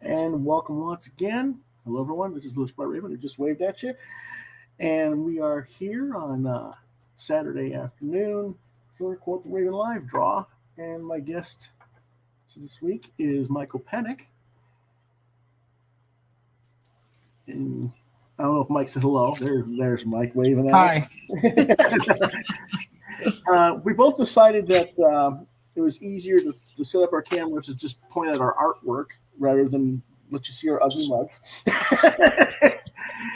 And welcome once again. Hello, everyone. This is Louis Bright Raven, who just waved at you. And we are here on Saturday afternoon for Quoth the Raven live draw. And my guest this week is Michael Penick. And I don't know if Mike said hello. There's Mike waving at Hi. We both decided that it was easier to set up our cameras to just point at our artwork rather than let you see our ugly mugs.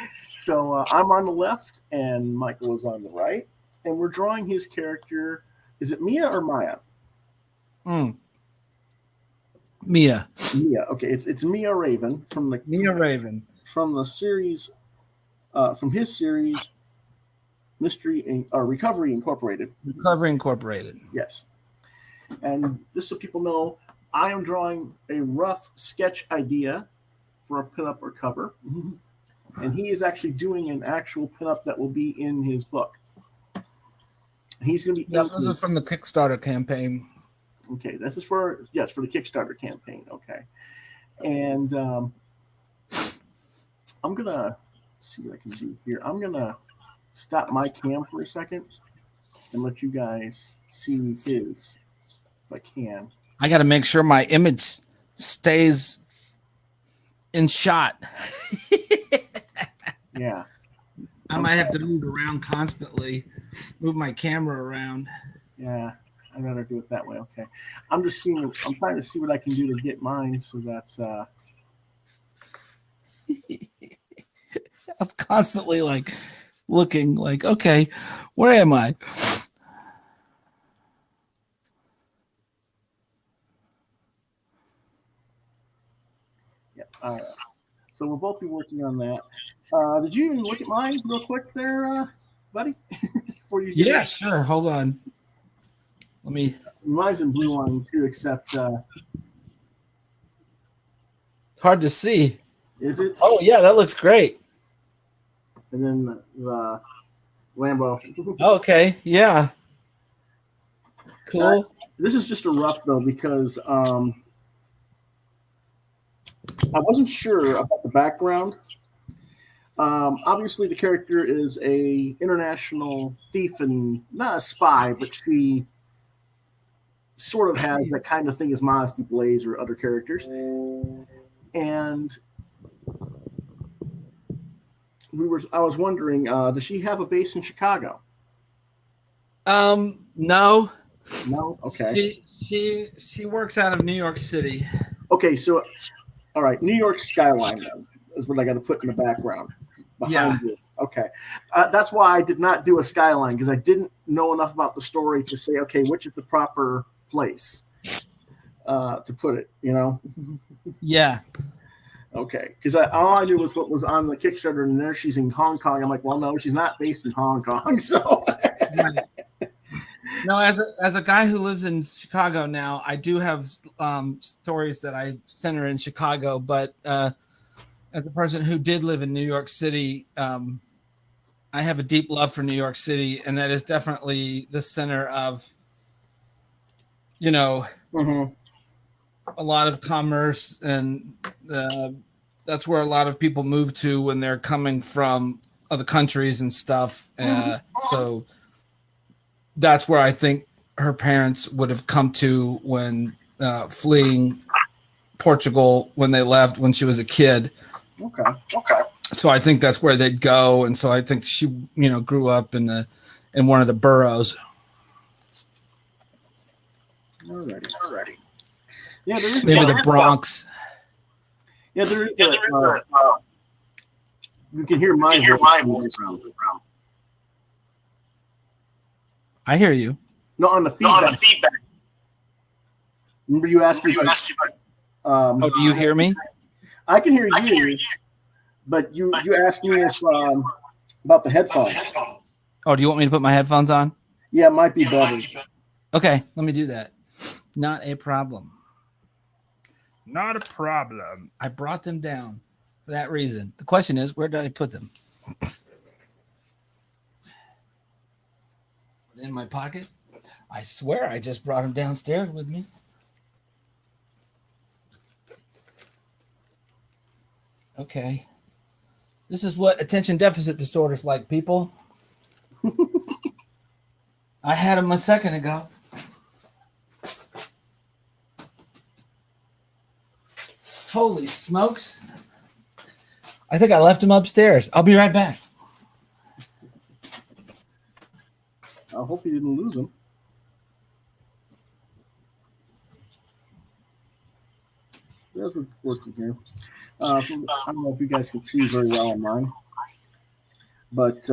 So I'm on the left and Michael is on the right. And we're drawing his character. Is it Mia or Maya? Mia. Mia. Okay, it's Mia Raven from the from the series, from his series, Recovery Incorporated. Recovery Incorporated. Yes. And just so people know, I am drawing a rough sketch idea for a pinup or cover. And he is actually doing an actual pinup that will be in his book. He's going to be. Yes, this is from the Kickstarter campaign. Okay, this is for the Kickstarter campaign. Okay, and I'm gonna see what I can do here. I'm gonna stop my cam for a second and let you guys see his, if I can. I got to make sure my image stays in shot. Yeah, I might have to move around constantly, move my camera around. Yeah, I'd rather do it that way. Okay, I'm trying to see what I can do to get mine so that. I'm constantly like looking like, okay, where am I? Yeah. All right. So we'll both be working on that. Did you even look at mine real quick there, buddy? Before you Yeah, sure. Hold on. Let me. Mine's in blue line too, except it's hard to see. Is it? Oh yeah, that looks great. And then the Lambo. Okay, yeah. Cool. This is just a rough though because I wasn't sure about the background. Obviously, the character is a international thief and not a spy, but she sort of has that kind of thing as Modesty Blaze or other characters. And I was wondering, does she have a base in Chicago? No. No? Okay. She works out of New York City. Okay, so all right, New York skyline then, is what I got to put in the background behind you. Okay. That's why I did not do a skyline, because I didn't know enough about the story to say, okay, which is the proper place to put it, you know? Yeah. Okay, because all I knew was what was on the Kickstarter, and there she's in Hong Kong. I'm like, well, no, she's not based in Hong Kong. So, no, as a guy who lives in Chicago now, I do have stories that I center in Chicago. But as a person who did live in New York City, I have a deep love for New York City, and that is definitely the center of, a lot of commerce, and that's where a lot of people move to when they're coming from other countries and stuff. So that's where I think her parents would have come to when fleeing Portugal when they left when she was a kid. Okay. So I think that's where they'd go, and so I think she, grew up in one of the boroughs. Alrighty. Yeah, there is maybe the Bronx. Yeah, there is. You can hear my voice. I hear you. No, on the feedback. Remember you asked me. Do you hear me? I can hear you, but you asked me if, about the headphones. Oh, do you want me to put my headphones on? Yeah, it might be better. Okay, let me do that. Not a problem. Not a problem. I brought them down for that reason. The question is, where did I put them? In my pocket? I swear I just brought them downstairs with me. Okay. This is what attention deficit disorder's like, people. I had them a second ago. Holy smokes. I think I left him upstairs. I'll be right back. I hope you didn't lose them. There's what's working here. I don't know if you guys can see very well on mine, but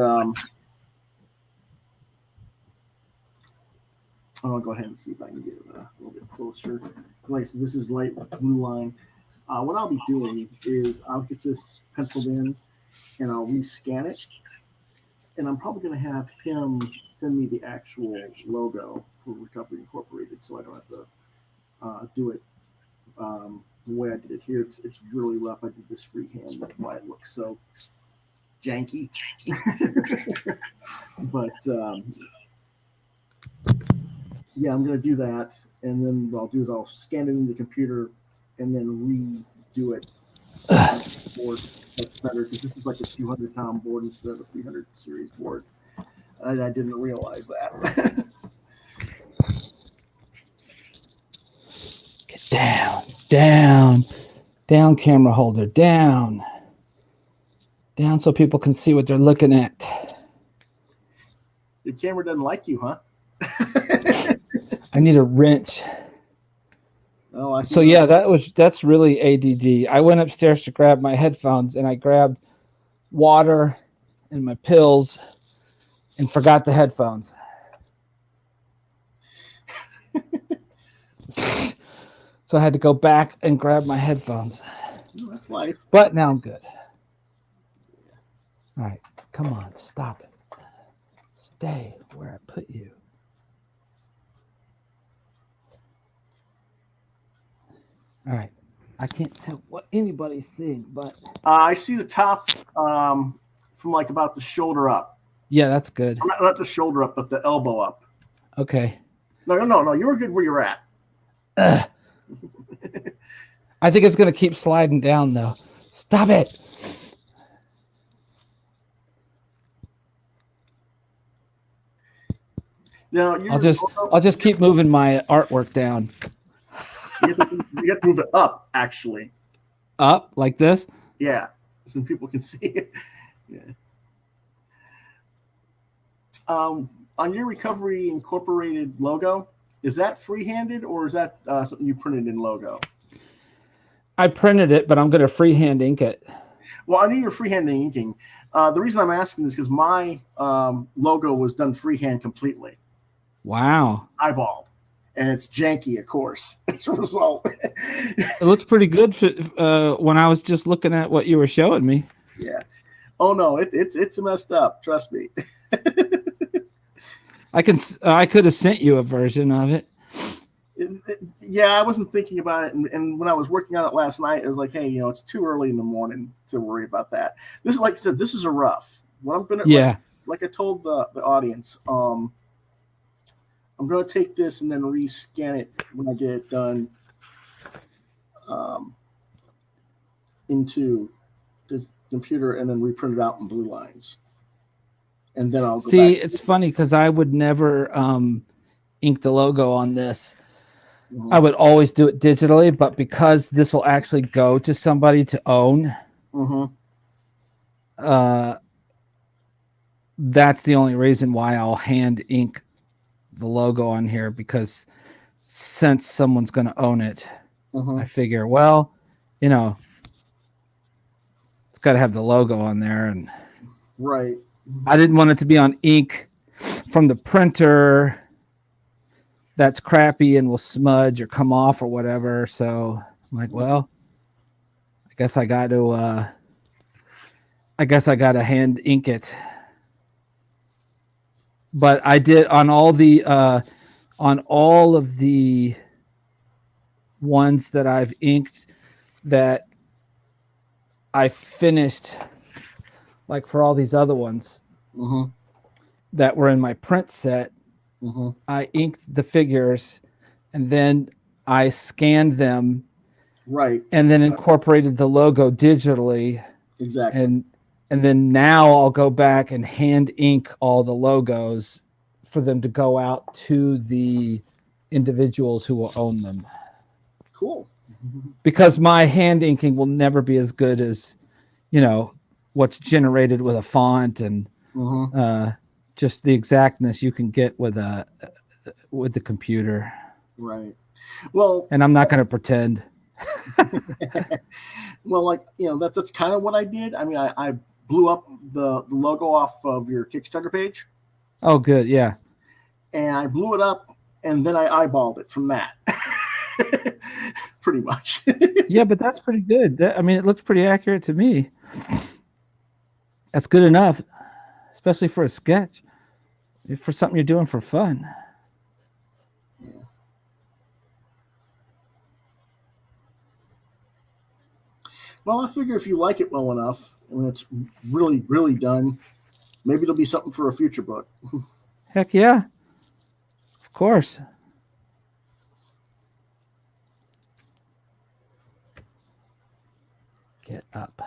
I'll go ahead and see if I can get it a little bit closer. Like I said, this is light blue line. What I'll be doing is I'll get this penciled in and I'll rescan it. And I'm probably going to have him send me the actual logo for Recovery Incorporated so I don't have to do it the way I did it here. It's really rough. I did this freehand. That's why it looks so janky. But yeah, I'm going to do that. And then what I'll do is I'll scan it in the computer and then redo it. Board. That's better because this is like a 200-pound board instead of a 300 series board. I didn't realize that. Get down, camera holder, down so people can see what they're looking at. Your camera doesn't like you, huh? I need a wrench. Oh, so yeah, that's really ADD. I went upstairs to grab my headphones and I grabbed water and my pills and forgot the headphones. So I had to go back and grab my headphones. Oh, that's life. But now I'm good. All right, come on, stop it. Stay where I put you. All right. I can't tell what anybody's seeing, but I see the top from like about the shoulder up. Yeah, that's good. Not the shoulder up, but the elbow up. Okay. No. You were good where you're at. I think it's going to keep sliding down, though. Stop it. No, I'll just keep moving my artwork down. You have to move it up, actually. Up like this? Yeah, so people can see it. Yeah. On your Recovery Incorporated logo, is that free-handed or is that something you printed in logo? I printed it, but I'm going to freehand ink it. Well, I knew you're freehand inking. The reason I'm asking is because my logo was done freehand completely. Wow. Eyeballed. And it's janky, of course, as a result. It looks pretty good when I was just looking at what you were showing me. Yeah. Oh no, it's messed up. Trust me. I could have sent you a version of it. Yeah, I wasn't thinking about it, and when I was working on it last night, it was like, hey, it's too early in the morning to worry about that. This is, like I said, this is a rough. What I'm gonna like I told the audience, I'm going to take this and then rescan it when I get it done into the computer and then reprint it out in blue lines. And then I'll go see, back. It's funny because I would never ink the logo on this. Mm-hmm. I would always do it digitally, but because this will actually go to somebody to own, that's the only reason why I'll hand ink the logo on here, because since someone's going to own it, I figure, well, it's got to have the logo on there. And right. I didn't want it to be on ink from the printer that's crappy and will smudge or come off or whatever. So I'm like, well, I guess I got to hand ink it. But I did on all of the ones that I've inked that I finished, like for all these other ones that were in my print set, I inked the figures and then I scanned them Right. and then incorporated the logo digitally. Exactly. And then now I'll go back and hand ink all the logos for them to go out to the individuals who will own them. Cool. Because my hand inking will never be as good as, what's generated with a font and just the exactness you can get with the computer. Right. Well, and I'm not going to pretend. Well, that's kind of what I did. I mean, I blew up the logo off of your Kickstarter page. Oh, good. Yeah. And I blew it up, and then I eyeballed it from that. Pretty much. Yeah, but that's pretty good. It looks pretty accurate to me. That's good enough, especially for a sketch, for something you're doing for fun. Yeah. Well, I figure if you like it well enough, when it's really, really done, maybe it'll be something for a future book. Heck yeah. Of course. Get up.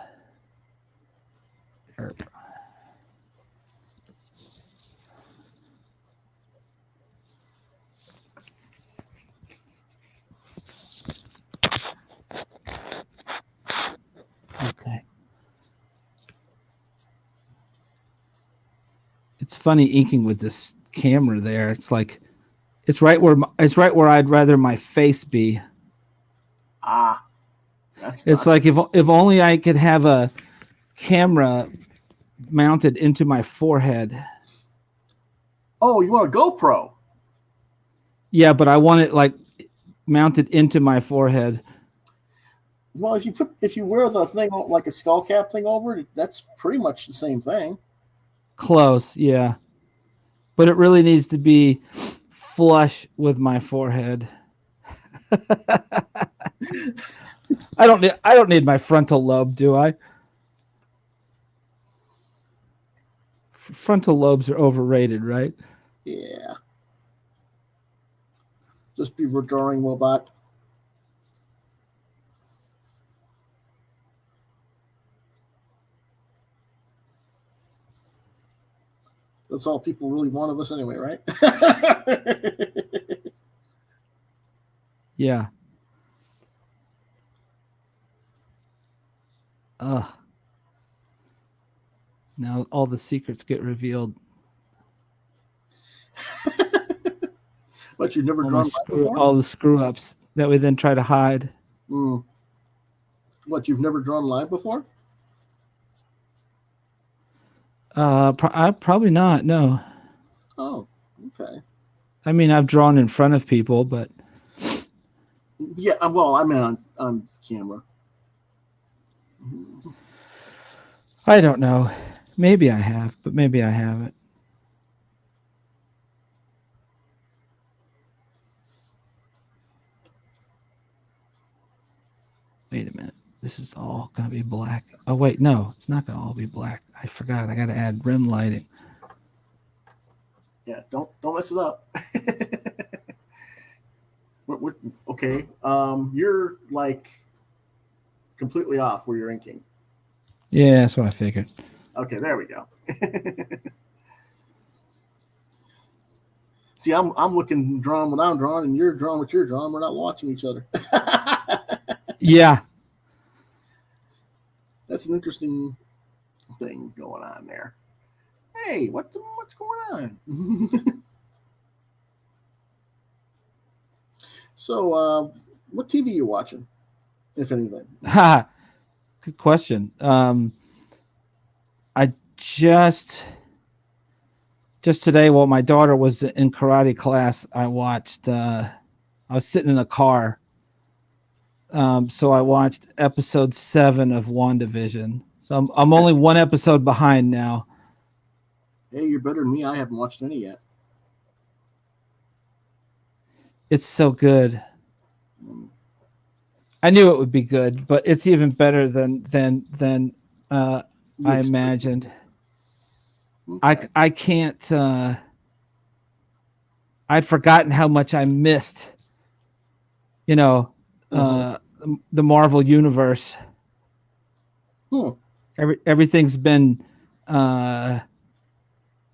Herb. Okay. It's funny inking with this camera there. It's like it's right where I'd rather my face be. Ah. It's like if only I could have a camera mounted into my forehead. Oh, you want a GoPro? Yeah, but I want it like mounted into my forehead. Well, if you wear the thing like a skull cap thing over it, that's pretty much the same thing. Close, yeah. But it really needs to be flush with my forehead. I don't need my frontal lobe, do I? Frontal lobes are overrated, right? Yeah. Just be drawing robot. That's all people really want of us anyway, right? Yeah. Now all the secrets get revealed. But you've never drawn live before? All the screw ups that we then try to hide. What, you've never drawn live before? Probably not. No. Oh, okay. I've drawn in front of people, but yeah. Well, I mean on camera. I don't know. Maybe I have, but maybe I haven't. Wait a minute. This is all going to be black. Oh, wait. No, it's not going to all be black. I forgot. I got to add rim lighting. Yeah, don't mess it up. Okay. You're like completely off where you're inking. Yeah, that's what I figured. Okay, there we go. See, I'm looking drawing what I'm drawing, and you're drawing what you're drawing. We're not watching each other. Yeah. That's an interesting thing going on there. Hey, what's going on? So, what TV are you watching, if anything? Good question. I just today, while my daughter was in karate class, I watched. I was sitting in the car, so I watched episode 7 of WandaVision. So I'm only one episode behind now. Hey, you're better than me. I haven't watched any yet. It's so good. I knew it would be good, but it's even better than I imagined. Okay. I can't. I'd forgotten how much I missed. the Marvel universe. Everything's been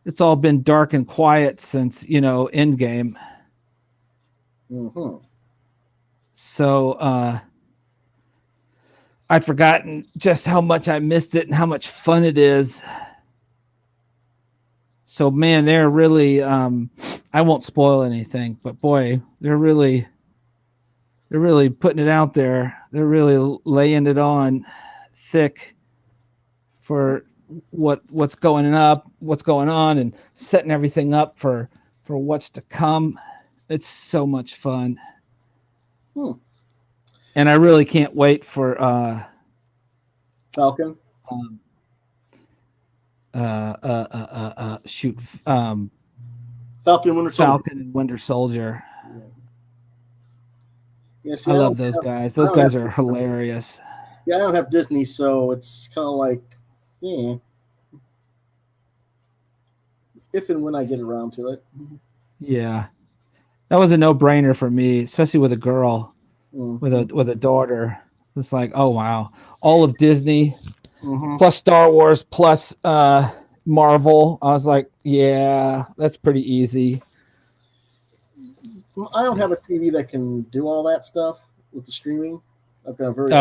it's all been dark and quiet since Endgame. So I'd forgotten just how much I missed it and how much fun it is. So man, they're really I won't spoil anything, but boy, they're really putting it out there. They're really laying it on thick for what's going on, and setting everything up for what's to come. It's so much fun. And I really can't wait for Falcon. Falcon and Winter Soldier. Yeah, see, I love those guys. Those guys are hilarious. Yeah, I don't have Disney, so it's kind of like, if and when I get around to it. Yeah, that was a no-brainer for me, especially with a girl, with a daughter. It's like, oh wow, all of Disney, plus Star Wars, plus Marvel. I was like, yeah, that's pretty easy. Well, I don't have a TV that can do all that stuff with the streaming. I've got a very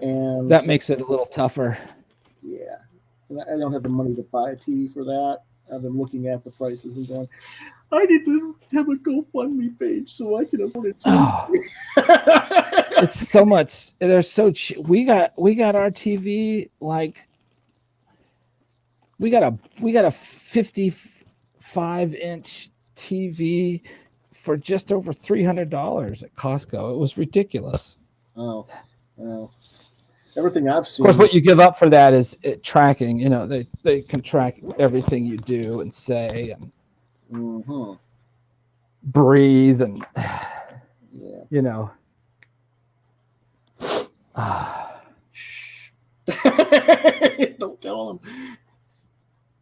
and that makes it a little tougher. Yeah, and I don't have the money to buy a TV for that. I've been looking at the prices and going, I need to have a GoFundMe page so I can afford it. It's so much. They're so cheap. We got our TV, like we got a 55-inch TV for just over $300 at Costco. It was ridiculous. Oh. Everything I've seen. Of course, what you give up for that is tracking. They can track everything you do and say and breathe and Shh. Don't tell them.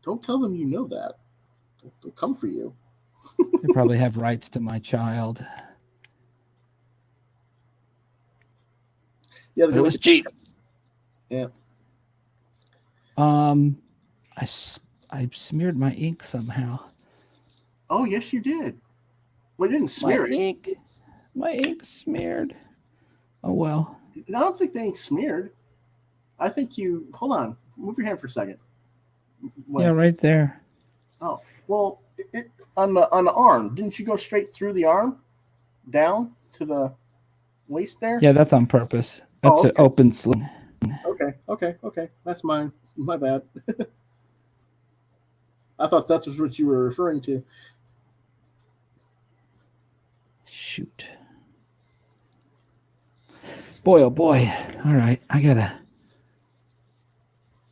Don't tell them you know that. They'll come for you. They probably have rights to my child. Yeah, it was cheap. Yeah. I smeared my ink somehow. Oh yes, you did. Well, you didn't smear it. My ink smeared. Oh well. I don't think the ink smeared. I think you. Hold on. Move your hand for a second. Yeah, right there. Oh well, on the arm. Didn't you go straight through the arm, down to the waist there? Yeah, that's on purpose. That's an open sling. Okay. That's mine. My bad. I thought that's what you were referring to. Shoot. Boy, oh boy. All right, I gotta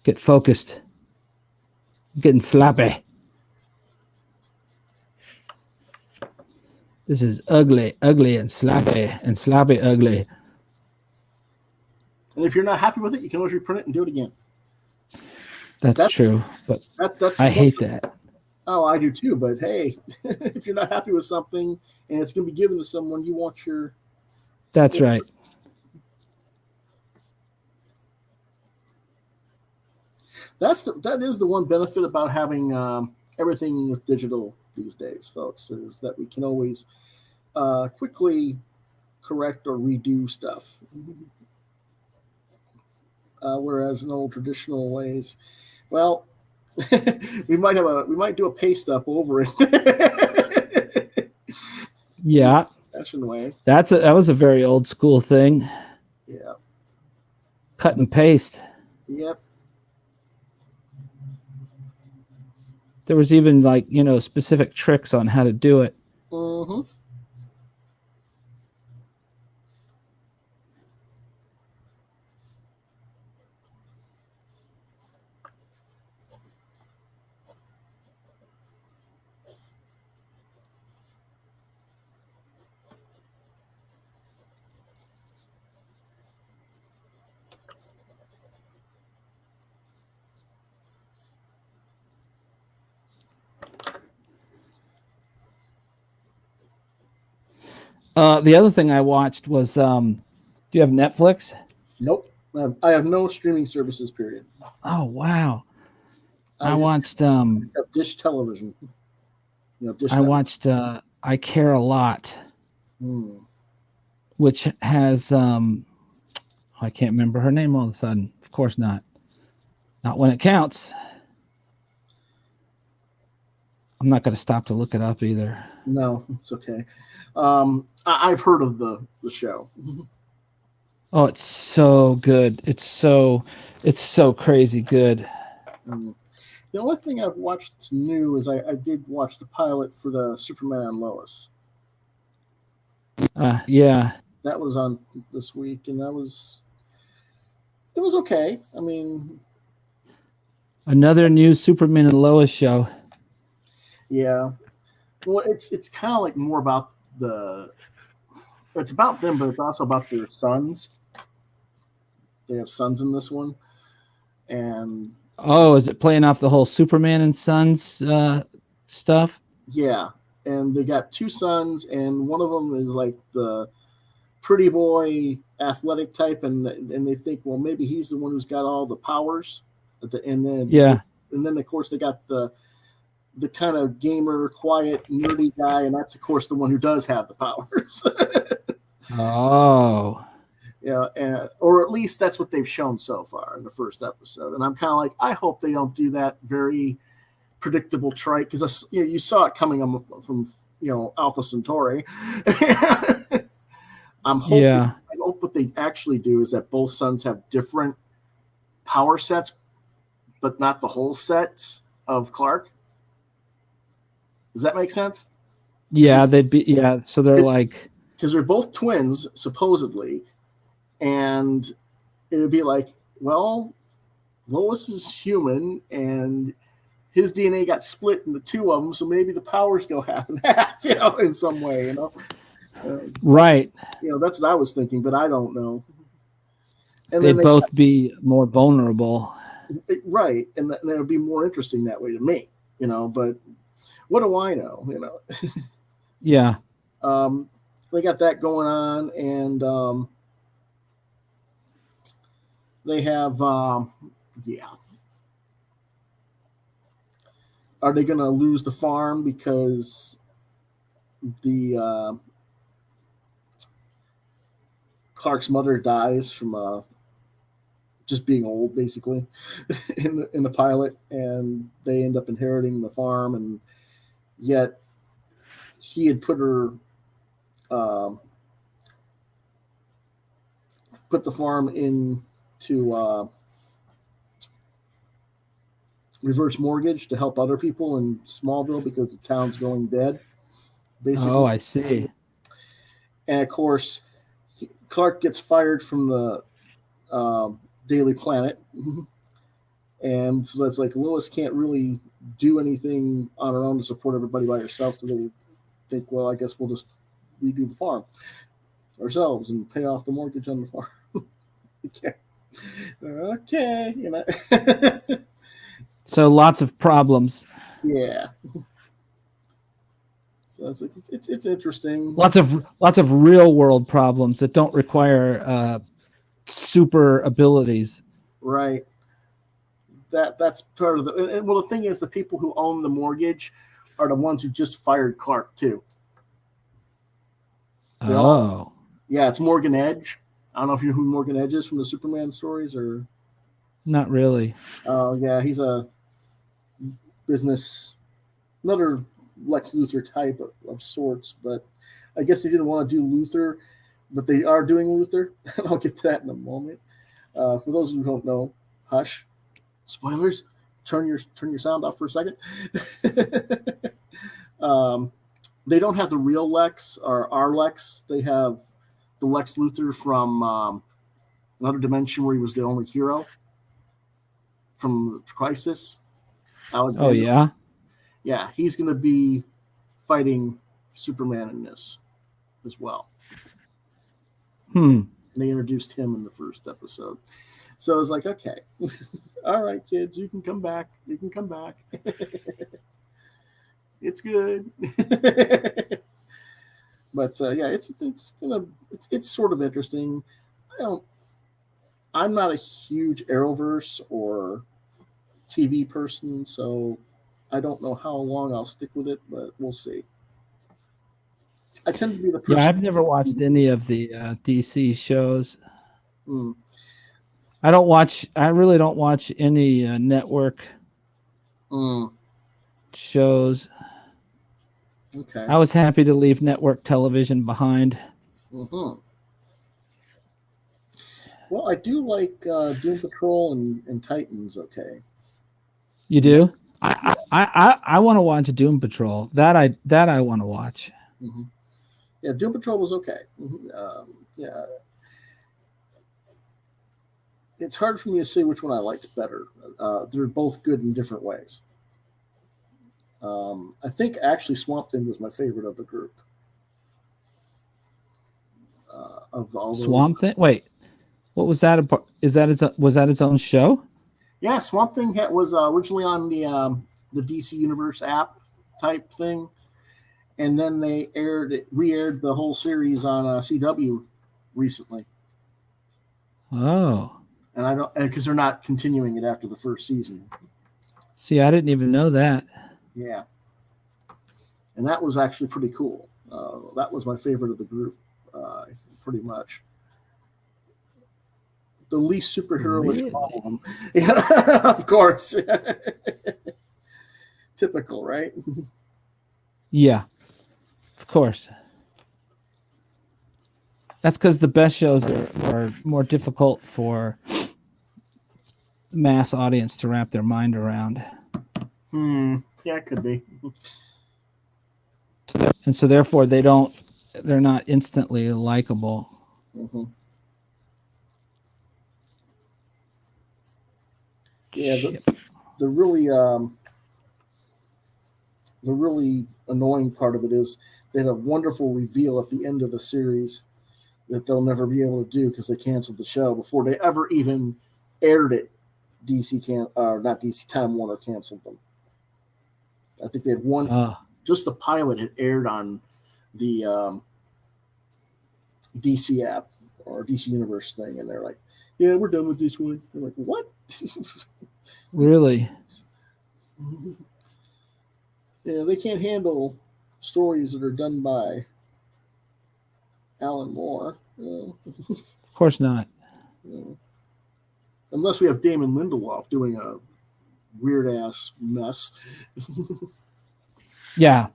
get focused. I'm getting sloppy. This is ugly, and sloppy, ugly. And if you're not happy with it, you can always reprint it and do it again. That's true, but I hate that. Oh, I do too. But hey, if you're not happy with something and it's going to be given to someone, you want your. That's right. That is the one benefit about having everything with digital these days, folks, is that we can always quickly correct or redo stuff. Whereas in old traditional ways, well, we might do a paste up over it. Yeah, that's in the way. That was a very old school thing. Yeah, cut and paste. Yep. There was even specific tricks on how to do it. Mm-hmm. The other thing I watched was Do you have Netflix? Nope. I have no streaming services, period. Oh wow. I just watched have Dish Television. Dish I Network. watched I Care a Lot, which has I can't remember her name all of a sudden. Of course not. Not when it counts. I'm not going to stop to look it up either. No, it's okay. I've heard of the show. Oh, it's so good. It's so crazy good. The only thing I've watched that's new is I did watch the pilot for the Superman and Lois. Yeah. That was on this week, and it was okay. I mean, another new Superman and Lois show. Yeah. Well, it's kind of like more about it's about them, but it's also about their sons. They have sons in this one, and is it playing off the whole Superman and Sons stuff? Yeah, and they got two sons, and one of them is like the pretty boy, athletic type, and they think, well, maybe he's the one who's got all the powers. And then of course they got the kind of gamer, quiet, nerdy guy, and that's of course the one who does have the powers. Oh. Yeah, or at least that's what they've shown so far in the first episode. And I'm kind of like, I hope they don't do that very predictable trite, because you saw it coming from Alpha Centauri. I'm hoping. Yeah. I hope what they actually do is that both sons have different power sets, but not the whole sets of Clark. Does that make sense? Yeah, so they're like, because they're both twins supposedly, and it would be like, well, Lois is human and his DNA got split into two of them, so maybe the powers go half and half, in some way, right. That's what I was thinking, but I don't know. And they'd both be more vulnerable, right? And that would be more interesting that way to me, But what do I know? Yeah. They got that going on, and they have, Are they going to lose the farm because the Clark's mother dies from just being old, basically, in the pilot, and they end up inheriting the farm, and yet he had put the farm into reverse mortgage to help other people in Smallville because the town's going dead, basically. Oh, I see. And of course, Clark gets fired from the Daily Planet, and so that's like Lois can't really do anything on her own to support everybody by herself. So they think, well, I guess we'll just redo the farm ourselves and pay off the mortgage on the farm. Okay. So lots of problems. Yeah. So it's interesting. Lots of real world problems that don't require super abilities. Right. That's part of the thing is the people who own the mortgage are the ones who just fired Clark too. Yeah, it's Morgan Edge. I don't know if you know who Morgan Edge is from the Superman stories, or not really. Oh yeah, he's a business, another Lex Luthor type of sorts, but I guess they didn't want to do Luthor, but they are doing Luthor, and I'll get to that in a moment. For those who don't know, hush, spoilers. Turn your sound off for a second. They don't have the real Lex or our Lex. They have the Lex Luthor from another dimension where he was the only hero from Crisis. Alexander. Oh yeah. Yeah, he's going to be fighting Superman in this as well. And they introduced him in the first episode. So I was like, okay, all right, kids, you can come back. You can come back. It's good. But yeah, it's sort of interesting. I'm not a huge Arrowverse or TV person, so I don't know how long I'll stick with it, but we'll see. I tend to be the person. Yeah, I've never watched any of the DC shows. Mm. I really don't watch any network shows. Okay. I was happy to leave network television behind. Mm-hmm. Well, I do like Doom Patrol and Titans. Okay. You do? I want to watch Doom Patrol. That I want to watch. Mm-hmm. Yeah, Doom Patrol was okay. Mm-hmm. Yeah. It's hard for me to say which one I liked better. They're both good in different ways. I think actually Swamp Thing was my favorite of the group. Of all those. Swamp Thing? Wait, what was that? Was that its own show? Yeah, Swamp Thing was originally on the DC Universe app type thing, and then they re-aired the whole series on CW recently. Oh. And I don't, because they're not continuing it after the first season. See, I didn't even know that. Yeah. And that was actually pretty cool. That was my favorite of the group, pretty much. The least superhero-ish of all of them. Yeah, of course. Typical, right? Yeah, of course. That's because the best shows are more difficult for the mass audience to wrap their mind around. Yeah, it could be. And so therefore they're not instantly likable. Mm-hmm. Yeah, the really annoying part of it is they had a wonderful reveal at the end of the series that they'll never be able to do because they canceled the show before they ever even aired it. Not DC, Time Warner canceled them. I think they had one. Just the pilot had aired on the DC app or DC Universe thing, and they're like, "Yeah, we're done with this one." I'm like, "What?" Really? Yeah, they can't handle stories that are done by Alan Moore. Of course not. Unless we have Damon Lindelof doing a weird ass mess. Yeah,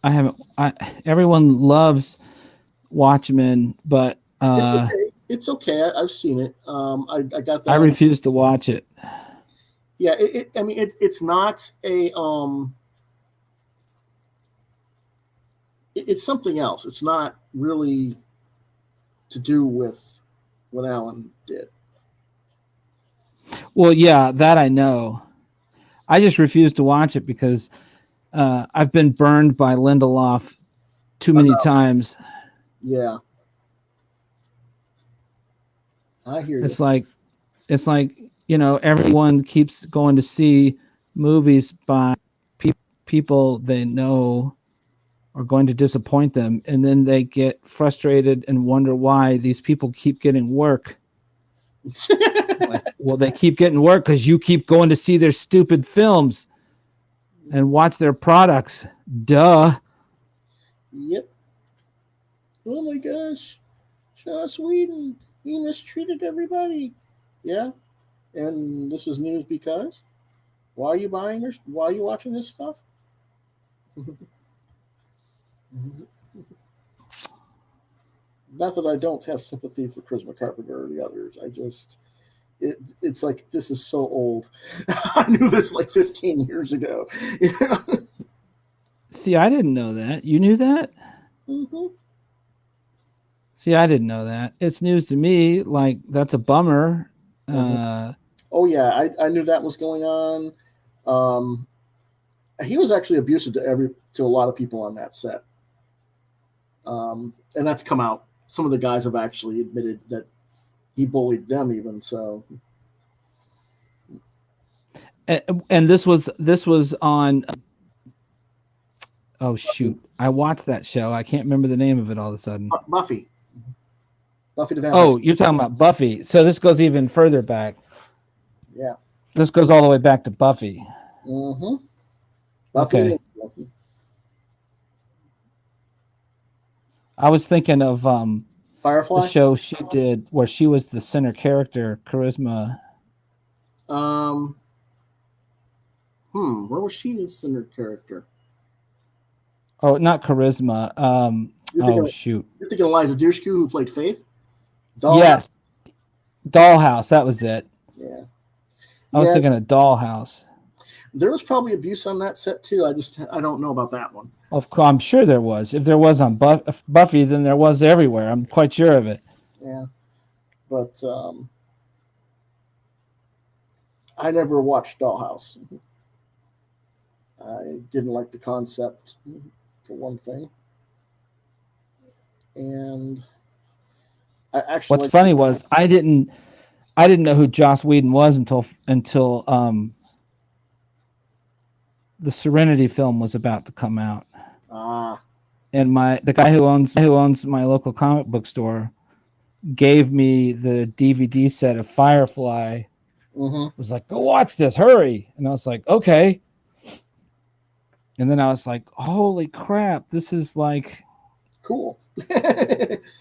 everyone loves Watchmen, but it's okay. I've seen it. I got that. I refuse to watch it. Yeah, it's not a it's something else. It's not really to do with what Alan did. Well, yeah, that I know. I just refuse to watch it because I've been burned by Lindelof too many times. Yeah. I hear you. It's like, everyone keeps going to see movies by people they know are going to disappoint them, and then they get frustrated and wonder why these people keep getting work. Well, they keep getting work because you keep going to see their stupid films and watch their products. Duh. Yep. Oh my gosh. Joss Whedon, he mistreated everybody. Yeah. And this is news because? Why are you buying this? Why are you watching this stuff? Not that I don't have sympathy for Chris Carpenter or the others. I just, it's like, this is so old. I knew this like 15 years ago. See, I didn't know that. You knew that? Mm-hmm. See, I didn't know that. It's news to me. Like, that's a bummer. Mm-hmm. Oh yeah, I knew that was going on. He was actually abusive to a lot of people on that set. And that's come out. Some of the guys have actually admitted that he bullied them even. So. And this was on. Oh shoot! I watched that show. I can't remember the name of it all of a sudden. Buffy. Buffy the Vampire. Oh, you're talking about Buffy. So this goes even further back. Yeah. This goes all the way back to Buffy. Mm-hmm. Buffy. Okay. I was thinking of Firefly. the show she did where she was the center character, Charisma. Where was she the center character? Oh, not Charisma. Shoot. You're thinking Eliza Dushku, who played Faith? Yes. Dollhouse. That was it. Yeah. I was thinking of Dollhouse. There was probably abuse on that set too. I don't know about that one. Of course, I'm sure there was. If there was on Buffy, then there was everywhere. I'm quite sure of it. Yeah. But I never watched Dollhouse. I didn't like the concept, for one thing. And I actually what's funny was I didn't know who Joss Whedon was until the Serenity film was about to come out. And the guy who owns my local comic book store gave me the DVD set of Firefly. Was like, go watch this, hurry. And I was like, okay. And then I was like, holy crap, this is like cool.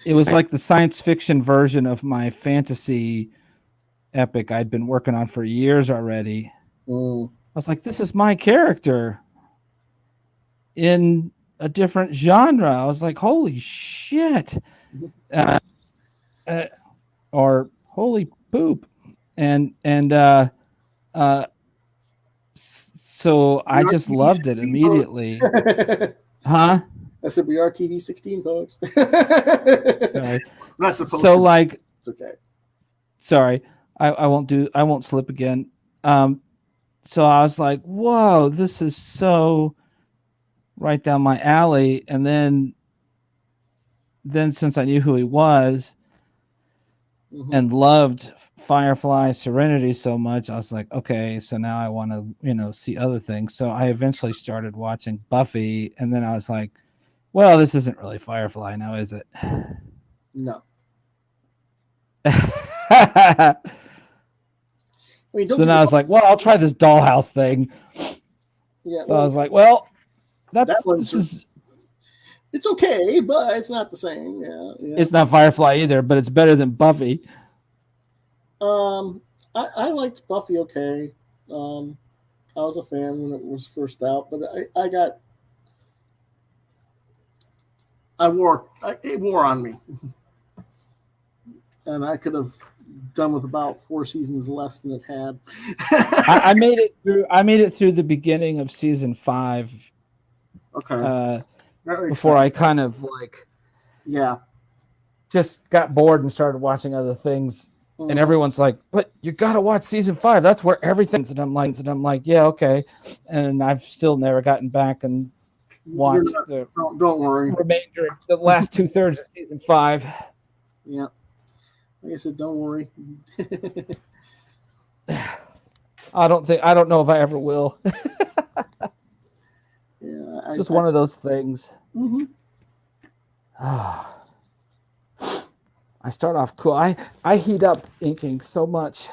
It was like the science fiction version of my fantasy epic I'd been working on for years already. I was like, this is my character in a different genre. I was like, holy shit. Or holy poop. And so I just loved it immediately. Huh? I said we are TV 16, folks. Sorry. Not supposed so to. Like it's okay. Sorry. I won't slip again. So I was like, whoa, this is so right down my alley. And then since I knew who he was and loved Firefly Serenity so much, I was like, okay, so now I want to, see other things. So I eventually started watching Buffy, and then I was like, well, this isn't really Firefly now, is it? No. So now I was like, well, I'll try this Dollhouse thing. Yeah. So I was like, well, it's okay, but it's not the same. Yeah. It's not Firefly either, but it's better than Buffy. I liked Buffy okay. I was a fan when it was first out, but it wore on me. And I could have done with about 4 seasons less than it had. I made it through the beginning of season 5. Okay. Before I kind of just got bored and started watching other things. And everyone's like, but you got to watch season 5. That's where everything's. And I'm like, yeah, okay. And I've still never gotten back and watched don't worry. Remainder, the last 2/3 of season 5. Yeah. Like I said, don't worry. I don't know if I ever will. Yeah. Just one of those things. I start off cool. I heat up inking so much.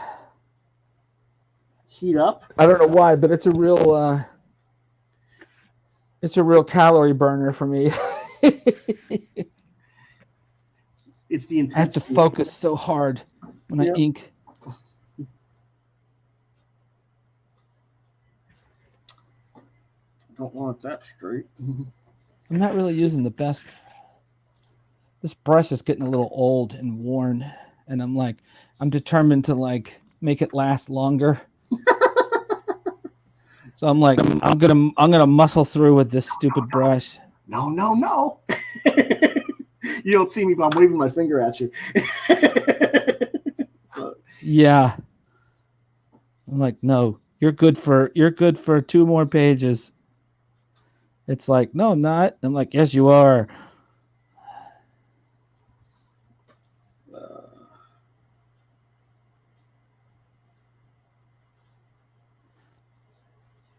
Heat up? I don't know why, but it's a real calorie burner for me. It's the intensity. I have to focus so hard when I ink. Don't want that straight. I'm not really using the best. This brush is getting a little old and worn, and I'm determined to make it last longer. So I'm gonna muscle through with this stupid brush. No. You don't see me, but I'm waving my finger at you. Yeah. I'm like, no, you're good for 2 more pages. It's like, no, I'm not. I'm like, yes, you are.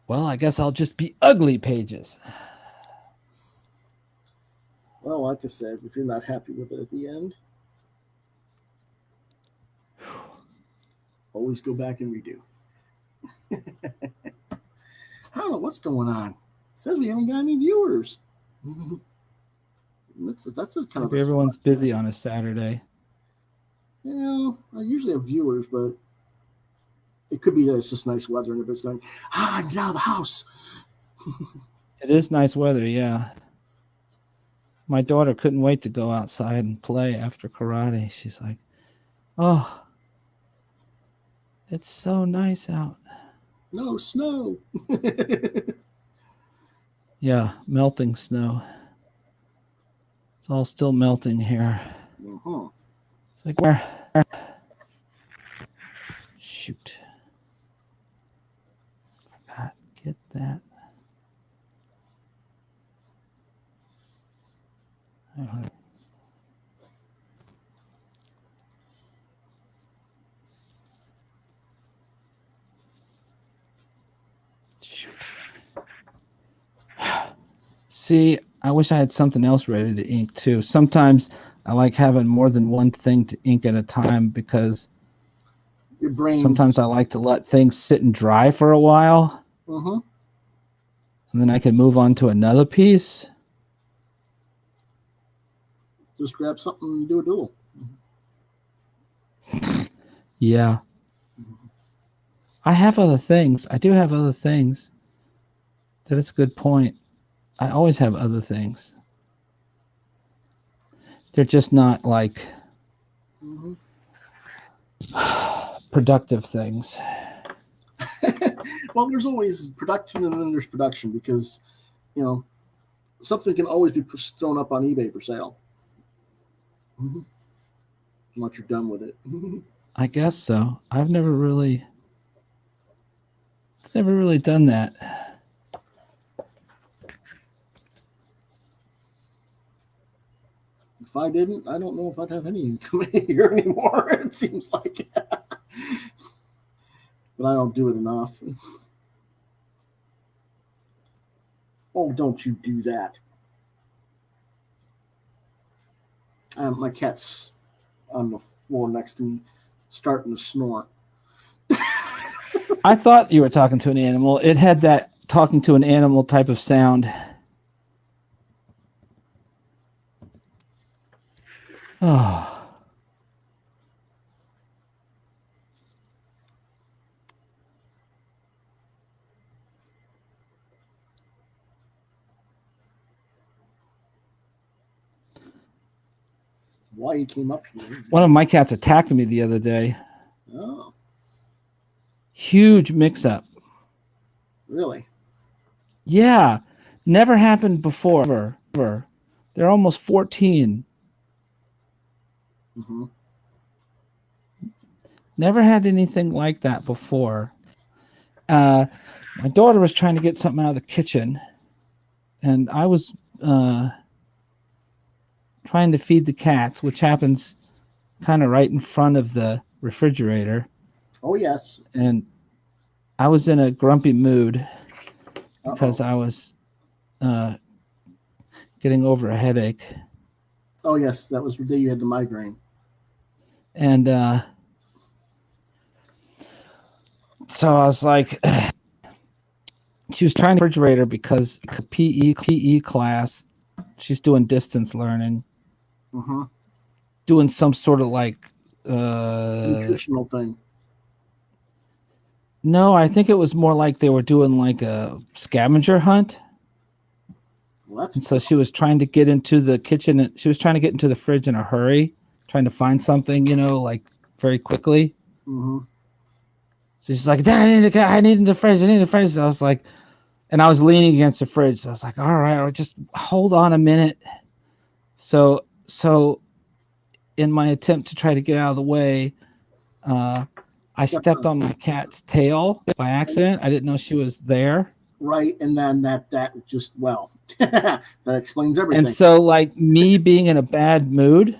Well, I guess I'll just be ugly pages. Well, like I said, if you're not happy with it at the end. always go back and redo. I don't know what's going on. It says we haven't got any viewers. That's a kind Maybe everyone's busy on a Saturday. Yeah, I usually have viewers, but it could be that it's just nice weather and everybody's going, I'm get out of the house. It is nice weather, yeah. My daughter couldn't wait to go outside and play after karate. She's like, oh, it's so nice out. No snow. Yeah, melting snow. It's all still melting here. Uh-huh. It's like, where? Shoot. Forgot. Get that. Shoot. See, I wish I had something else ready to ink too. Sometimes I like having more than one thing to ink at a time because your brain. Sometimes I like to let things sit and dry for a while. Uh-huh. And then I can move on to another piece. Just grab something and do a duel. Yeah. I have other things. I do have other things. That is a good point. I always have other things. They're just not like productive things. Well, there's always production and then there's production because, something can always be thrown up on eBay for sale. Once you're done with it. I guess so. I've never really done that. If I didn't, I don't know if I'd have any income here anymore. It seems like, but I don't do it enough. Oh, don't you do that! My cat's on the floor next to me, starting to snore. I thought you were talking to an animal. It had that talking to an animal type of sound. Oh. Why he came up here? One of my cats attacked me the other day. Oh. Huge mix-up. Really? Yeah. Never happened before. They're almost 14. Mm-hmm. Never had anything like that before. My daughter was trying to get something out of the kitchen, and I was trying to feed the cats, which happens kind of right in front of the refrigerator. Oh, yes. And I was in a grumpy mood because I was getting over a headache. Oh, yes. That was the day you had the migraine. And so I was like, she was trying to refrigerator because PE class, she's doing distance learning, doing some sort of like nutritional thing. No, I think it was more like they were doing like a scavenger hunt. Well, and so she was trying to get into the kitchen, and she was trying to get into the fridge in a hurry, trying to find something, like very quickly. Mm-hmm. So she's like, Dad, I need the fridge. I need the fridge. So I was like, and I was leaning against the fridge. So I was like, all right, just hold on a minute. So in my attempt to try to get out of the way, I stepped on my cat's tail by accident. I didn't know she was there. Right, and then that just, well, that explains everything. And so, like, me being in a bad mood,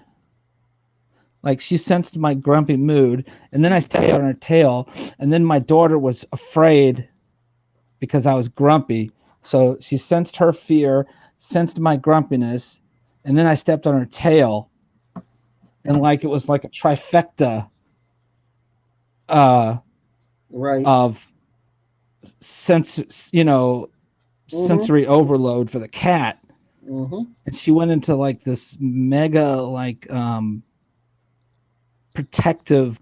like, she sensed my grumpy mood, and then I stepped on her tail, and then my daughter was afraid because I was grumpy. So she sensed her fear, sensed my grumpiness, and then I stepped on her tail, and like it was like a trifecta. Right. of sensory overload for the cat. Mm-hmm. And she went into like this mega protective,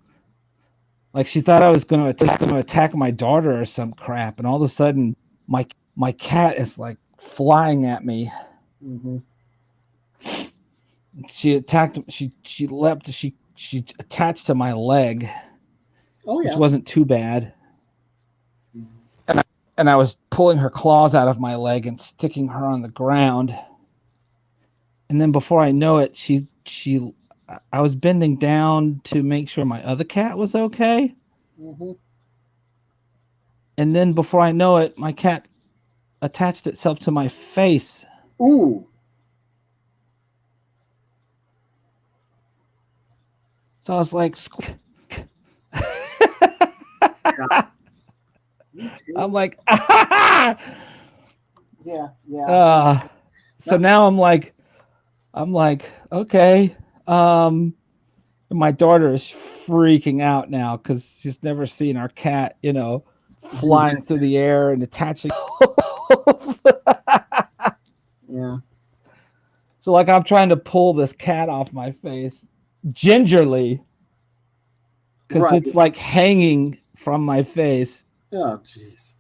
like she thought I was going to attack my daughter or some crap, and all of a sudden my cat is like flying at me. Mm-hmm. She attacked, she leapt, she attached to my leg, Oh yeah. which wasn't too bad. Mm-hmm. And I was pulling her claws out of my leg and sticking her on the ground. And then before I know it, I was bending down to make sure my other cat was okay. Mm-hmm. And then before I know it, my cat attached itself to my face. Ooh. So I was like, Yeah. I'm like, yeah. So now I'm like, okay. My daughter is freaking out now because she's never seen our cat, flying through the air and attaching. Yeah. So like I'm trying to pull this cat off my face gingerly because Right. it's like hanging from my face. Oh, jeez.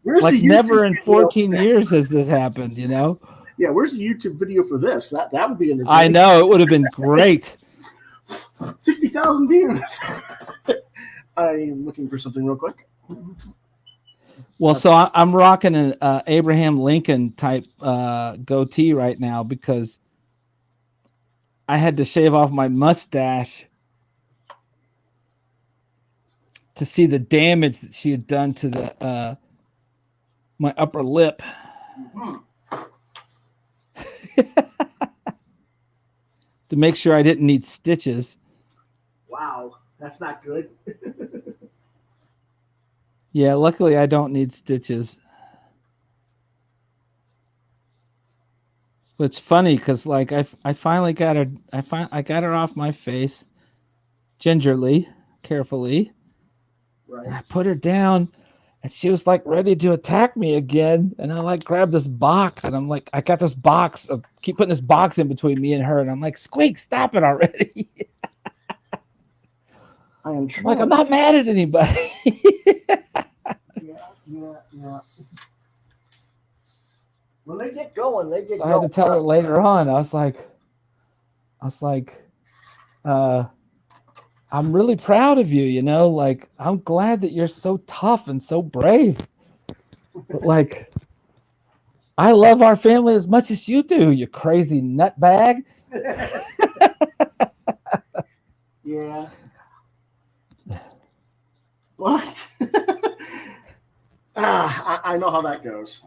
Like never in 14 years has this happened, Yeah, where's the YouTube video for this? That would be entertaining. I know, it would have been great. 60,000 views. I'm looking for something real quick. Well, so I'm rocking an Abraham Lincoln type goatee right now because I had to shave off my mustache to see the damage that she had done to the my upper lip. Mm-hmm. To make sure I didn't need stitches. Wow, that's not good. Yeah, luckily I don't need stitches. But it's funny because like I finally got her. I got her off my face, gingerly, carefully. Right. And I put her down, and she was like ready to attack me again. And I like grabbed this box, and I'm like, I got this box of keep putting this box in between me and her, and I'm like, Squeak, stop it already. I am trying. Like I'm not mad at anybody. Yeah. When they get going, they get I going. had to tell her later on. I was like, I'm really proud of you, like I'm glad that you're so tough and so brave. But like, I love our family as much as you do, you crazy nutbag. Yeah. What? I know how that goes.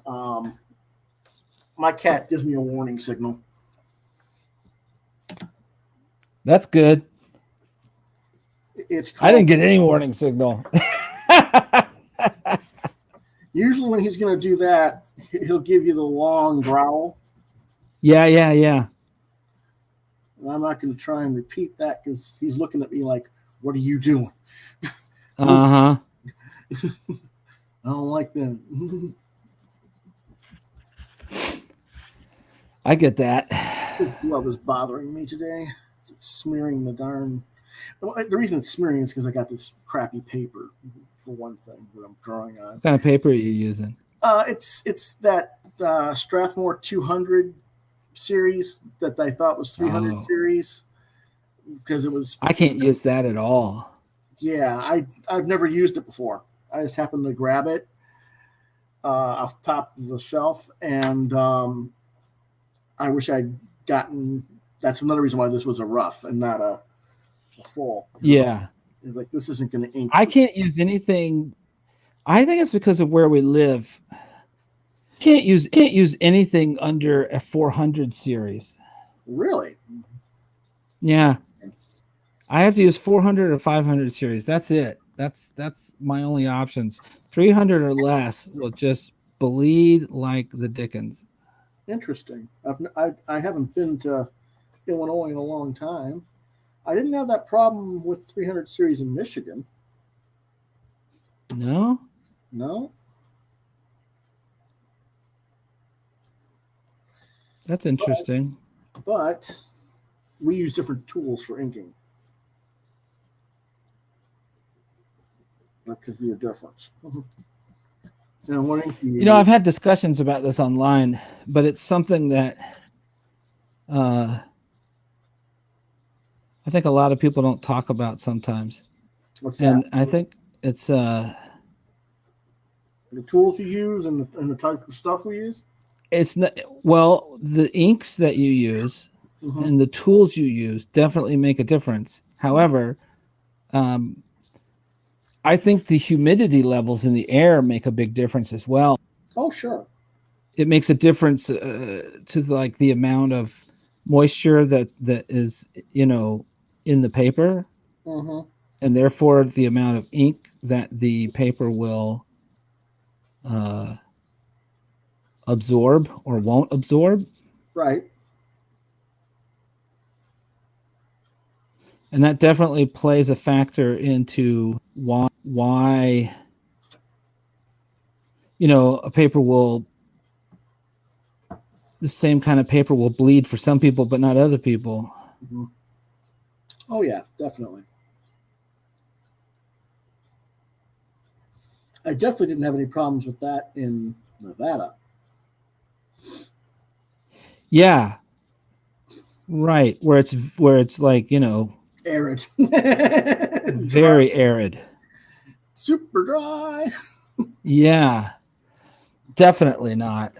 My cat gives me a warning signal. That's good. It's I didn't get any warning signal. Usually when he's going to do that, he'll give you the long growl. Yeah. And I'm not going to try and repeat that because he's looking at me like, what are you doing? Uh-huh. I don't like that. I get that. This glove is bothering me today. It's smearing the darn. The reason it's smearing is because I got this crappy paper, for one thing, that I'm drawing on. What kind of paper are you using? It's that Strathmore 200 series that I thought was 300 series because it was. I can't use that at all. Yeah, I've never used it before. I just happened to grab it off the top of the shelf, and I wish I'd gotten. That's another reason why this was a rough and not a full. Yeah, it's like this isn't going to ink. I can't use anything. I think it's because of where we live. Can't use anything under a 400 series. Really? Yeah, I have to use 400 or 500 series. That's it. That's my only options. 300 or less will just bleed like the dickens. Interesting. I haven't been to Illinois in a long time. I didn't have that problem with 300 series in Michigan. No? No. That's interesting. But we use different tools for inking. That could be a difference. And what ink do you You know, use? I've had discussions about this online, but it's something that I think a lot of people don't talk about sometimes. What's And that? I think it's The tools you use and the type of stuff we use? it's not, well, the inks that you use Mhm. and the tools you use definitely make a difference. However, I think the humidity levels in the air make a big difference as well. Oh, sure. It makes a difference to like the amount of moisture that is, you know, in the paper, Mm-hmm. and therefore the amount of ink that the paper will absorb or won't absorb. Right. And that definitely plays a factor into why you know, a paper will, the same kind of paper will bleed for some people, but not other people. Mm-hmm. Oh, yeah, definitely. I definitely didn't have any problems with that in Nevada. Yeah. Right. Where it's like, you know, Arid. very arid. Super dry. Yeah. Definitely not.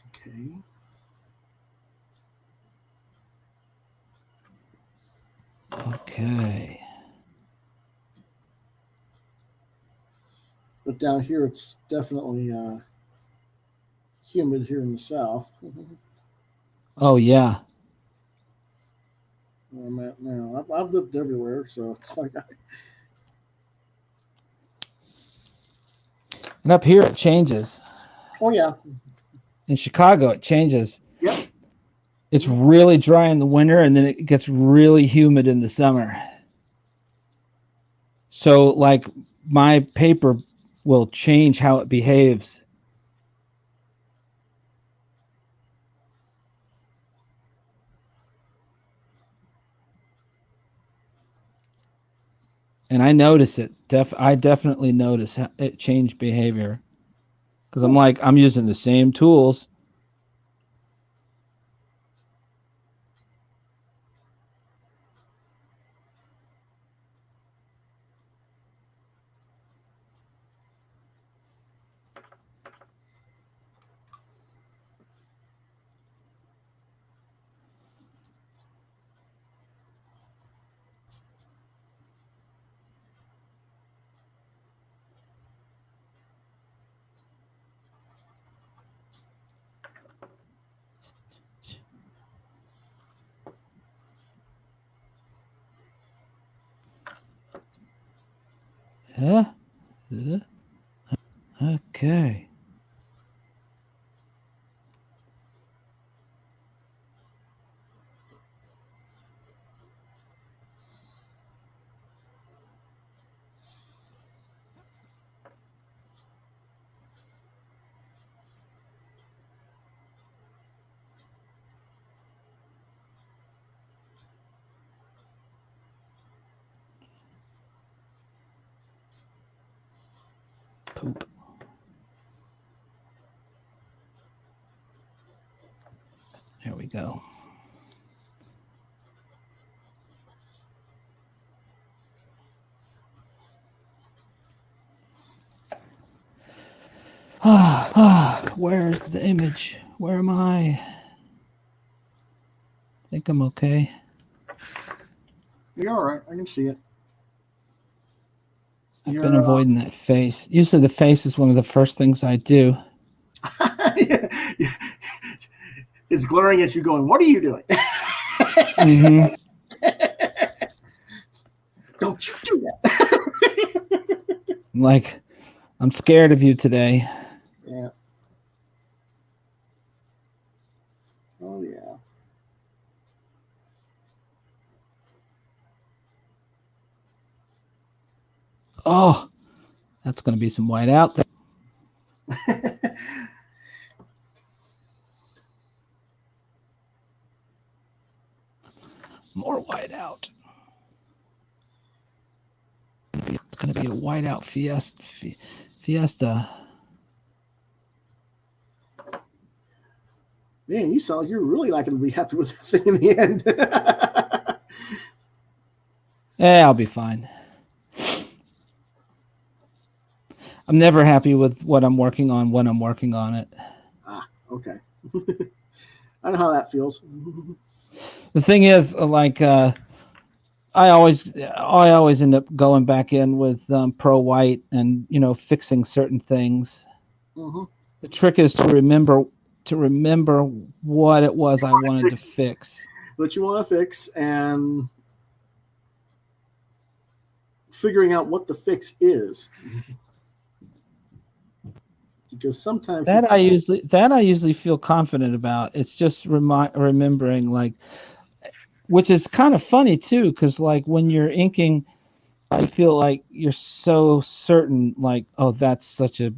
Okay. Okay. But down here, it's definitely humid here in the south. Oh yeah. Where I'm at now. I've lived everywhere, so it's like And up here it changes. oh yeah, In Chicago it changes. yep. It's really dry in the winter and then it gets really humid in the summer. So like my paper will change how it behaves. And I notice it. I definitely notice it change behavior. Because I'm like, I'm using the same tools. Huh? Okay. Poop. There we go. Where's the image? Where am I? I think I'm okay. You're all right. I can see it. I've been avoiding that face. Usually the face is one of the first things I do. It's glaring at you going, what are you doing? Mm-hmm. Don't you do that. Like, I'm scared of you today. Yeah. Oh, yeah. Oh, that's going to be some white out there. More white out. It's going to be a white out fiesta. Man, you sound like you're really not going to be happy with the thing in the end. Yeah, I'll be fine. I'm never happy with what I'm working on when I'm working on it. Ah, okay. I know how that feels. The thing is, like, I always end up going back in with Pro White and fixing certain things. Mm-hmm. The trick is to remember what it was I wanted to fix. What you want to fix and figuring out what the fix is. Because sometimes I usually feel confident about. It's just remembering, like, which is kind of funny too, because like when you're inking, I feel like you're so certain, like, oh, that's such a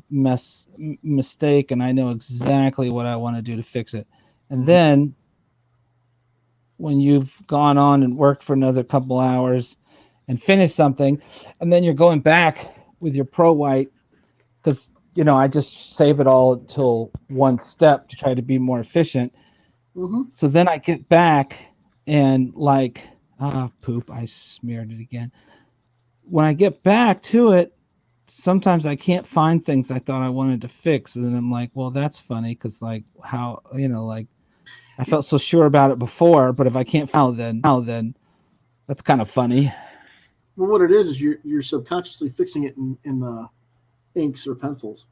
mistake, and I know exactly what I want to do to fix it. And then when you've gone on and worked for another couple hours and finished something, and then you're going back with your Pro White, because I just save it all until one step to try to be more efficient. Mm-hmm. So then I get back and like, poop, I smeared it again. When I get back to it, sometimes I can't find things I thought I wanted to fix. And then I'm like, well, that's funny, because like how, like I felt so sure about it before, but if I can't find it then that's kind of funny. Well, what it is you're subconsciously fixing it in the inks or pencils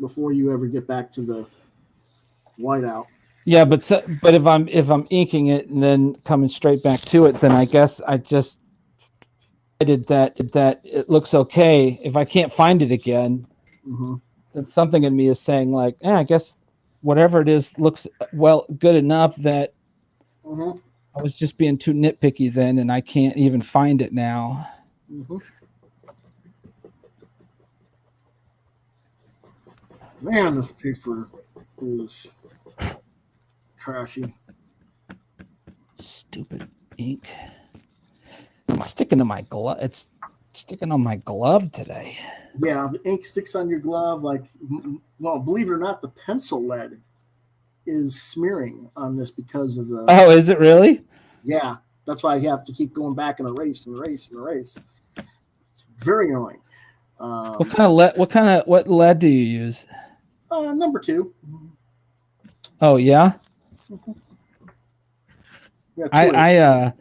before you ever get back to the whiteout. Yeah, but if I'm inking it and then coming straight back to it, then I guess I just did that it looks okay. If I can't find it again, Mm-hmm. then something in me is saying like, I guess whatever it is looks good enough that Mm-hmm. I was just being too nitpicky then, and I can't even find it now. Mm-hmm. Man, this paper is trashy. Stupid ink. It's sticking to my glove. It's sticking on my glove today. Yeah, the ink sticks on your glove. Like, well, believe it or not, the pencil lead is smearing on this because of the. Oh, is it really? Yeah, that's why you have to keep going back and erase. It's very annoying. What kind of lead? What lead do you use? Number 2. Oh yeah. Yeah,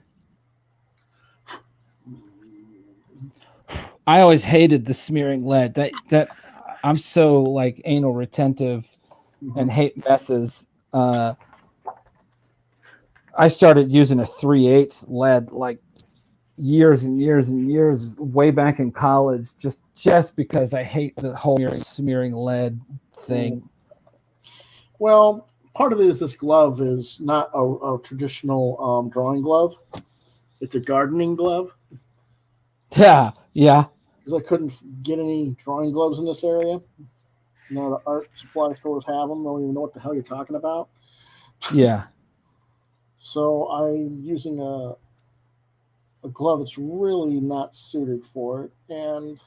I always hated the smearing lead. That I'm so like anal retentive and hate messes. I started using a 3/8 lead like years and years and years way back in college, just because I hate the whole smearing lead thing. Well, part of it is this glove is not a traditional drawing glove. It's a gardening glove. Yeah. Because I couldn't get any drawing gloves in this area. Now the art supply stores have them. They don't even know what the hell you're talking about. Yeah. So I'm using a glove that's really not suited for it. And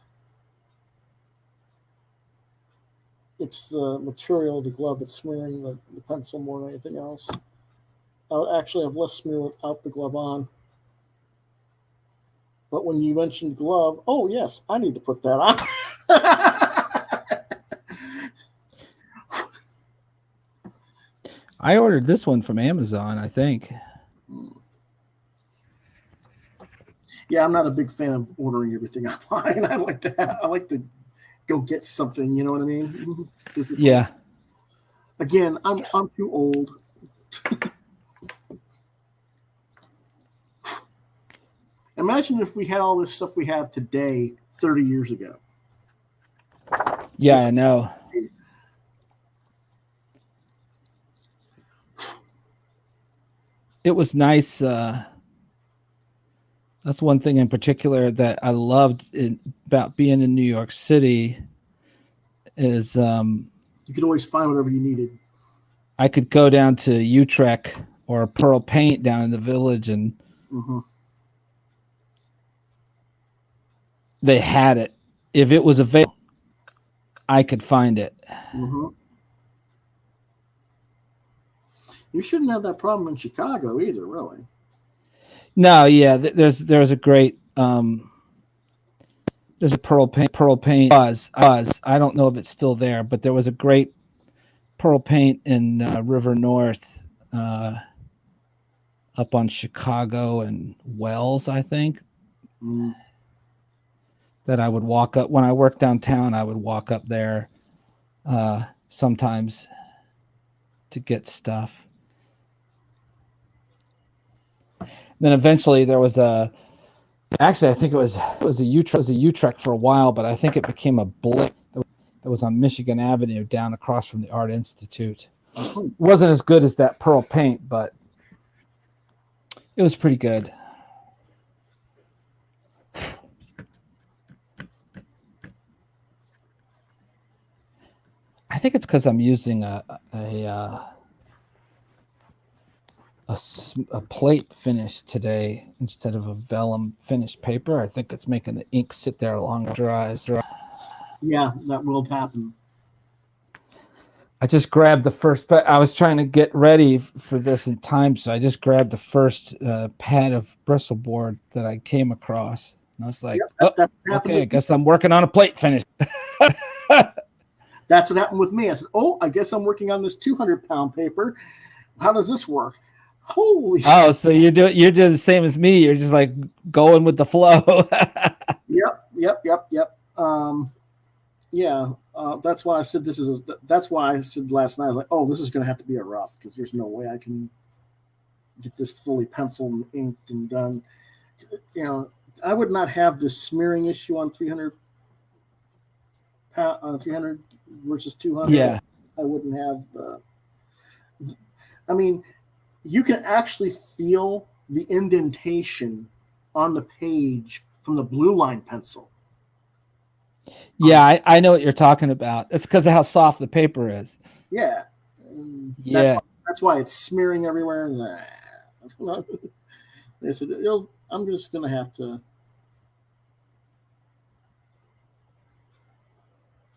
it's the material of the glove that's smearing the pencil more than anything else. I would actually have less smear without the glove on. But when you mentioned glove, oh yes, I need to put that on. I ordered this one from Amazon, I think. Yeah, I'm not a big fan of ordering everything online. I like to go get something. You know what I mean? Yeah. Again, I'm too old. And Imagine if we had all this stuff we have today 30 years ago. Yeah, I know. It was nice. That's one thing in particular that I loved about being in New York City is you could always find whatever you needed. I could go down to Utrecht or Pearl Paint down in the village, and they had it. If it was available, I could find it. You shouldn't have that problem in Chicago either, really. No, yeah, there's a great there's a Pearl Paint was. I don't know if it's still there, but there was a great Pearl Paint in River North, up on Chicago and Wells, I think. That I would walk up when I worked downtown. I would walk up there sometimes to get stuff. Then eventually there was actually I think it was a Utrecht for a while, but I think it became a Blick that was on Michigan Avenue down across from the Art Institute. It wasn't as good as that Pearl Paint, but it was pretty good. I think it's because I'm using a plate finish today instead of a vellum finished paper. I think it's making the ink sit there longer dries. Yeah, that will happen. I just grabbed the first, but I was trying to get ready for this in time, so I just grabbed the first pad of bristle board that I came across. And I was like, okay, I guess I'm working on a plate finish. That's what happened with me. I said, oh, I guess I'm working on this 200-pound paper. How does this work? Holy shit. Oh, so you're doing the same as me. You're just like going with the flow. Yep. That's why I said that's why I said last night, I was like, oh, this is going to have to be a rough, because there's no way I can get this fully penciled and inked and done. You know, I would not have this smearing issue on 300 versus 200. Yeah. I wouldn't have I mean, you can actually feel the indentation on the page from the blue line pencil. Yeah, I know what you're talking about. It's because of how soft the paper is. Yeah. That's why it's smearing everywhere. They said, I'm just going to have to.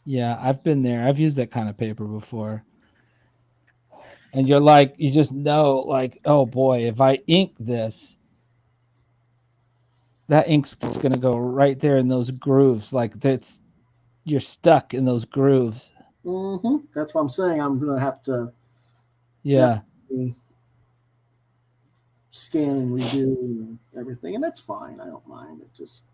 Yeah, I've been there. I've used that kind of paper before. And you're like, you just know, like, oh boy, if I ink this, that ink's just going to go right there in those grooves. Like you're stuck in those grooves. That's what I'm saying. I'm going to have to scan and redo and everything. And that's fine. I don't mind. It just,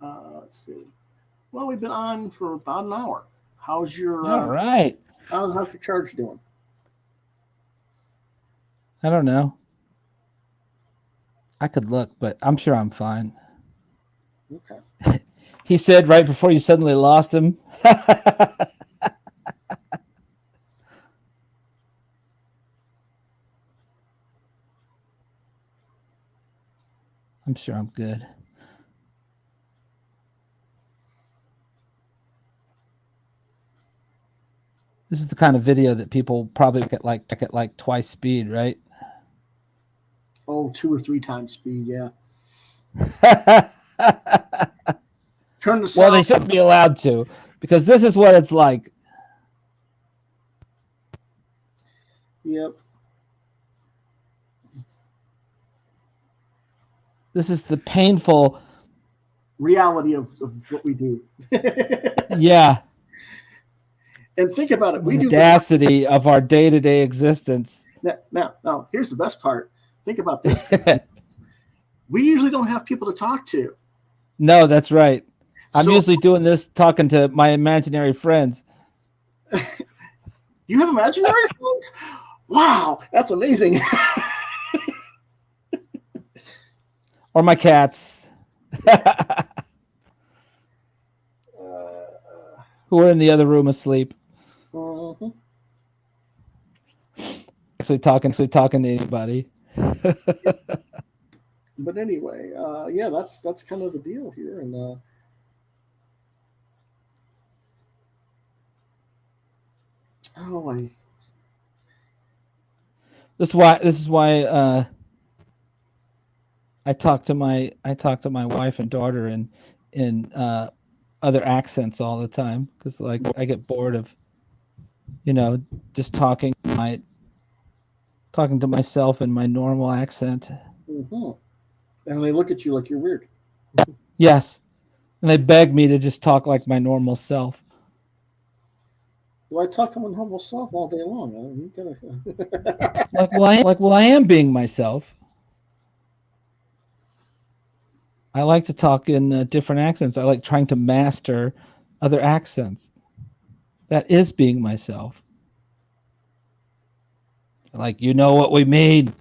let's see. Well, we've been on for about an hour. How's your all right? How's your charge doing? I don't know. I could look, but I'm sure I'm fine. Okay. He said right before you suddenly lost him. I'm sure I'm good. This is the kind of video that people probably get like twice speed, right? Oh, 2 or 3 times speed, yeah. Turn the sound. Well, they shouldn't be allowed to, because this is what it's like. Yep. This is the painful reality of what we do. Yeah. And think about it. We do audacity of our day-to-day existence. Now, here's the best part. Think about this. We usually don't have people to talk to. No, that's right. I'm usually doing this talking to my imaginary friends. You have imaginary friends? Wow, that's amazing. Or my cats. Who are in the other room asleep. Uh-huh. Actually talking to anybody. But anyway, yeah, that's kind of the deal here, and This is why I talk to my wife and daughter in other accents all the time, because like I get bored of just talking to myself in my normal accent. and they look at you like you're weird. Yes, and they beg me to just talk like my normal self. Well, I talk to my normal self all day long. You gotta... well, I am being myself. I like to talk in different accents. I like trying to master other accents. That is being myself. Like, you know what we made.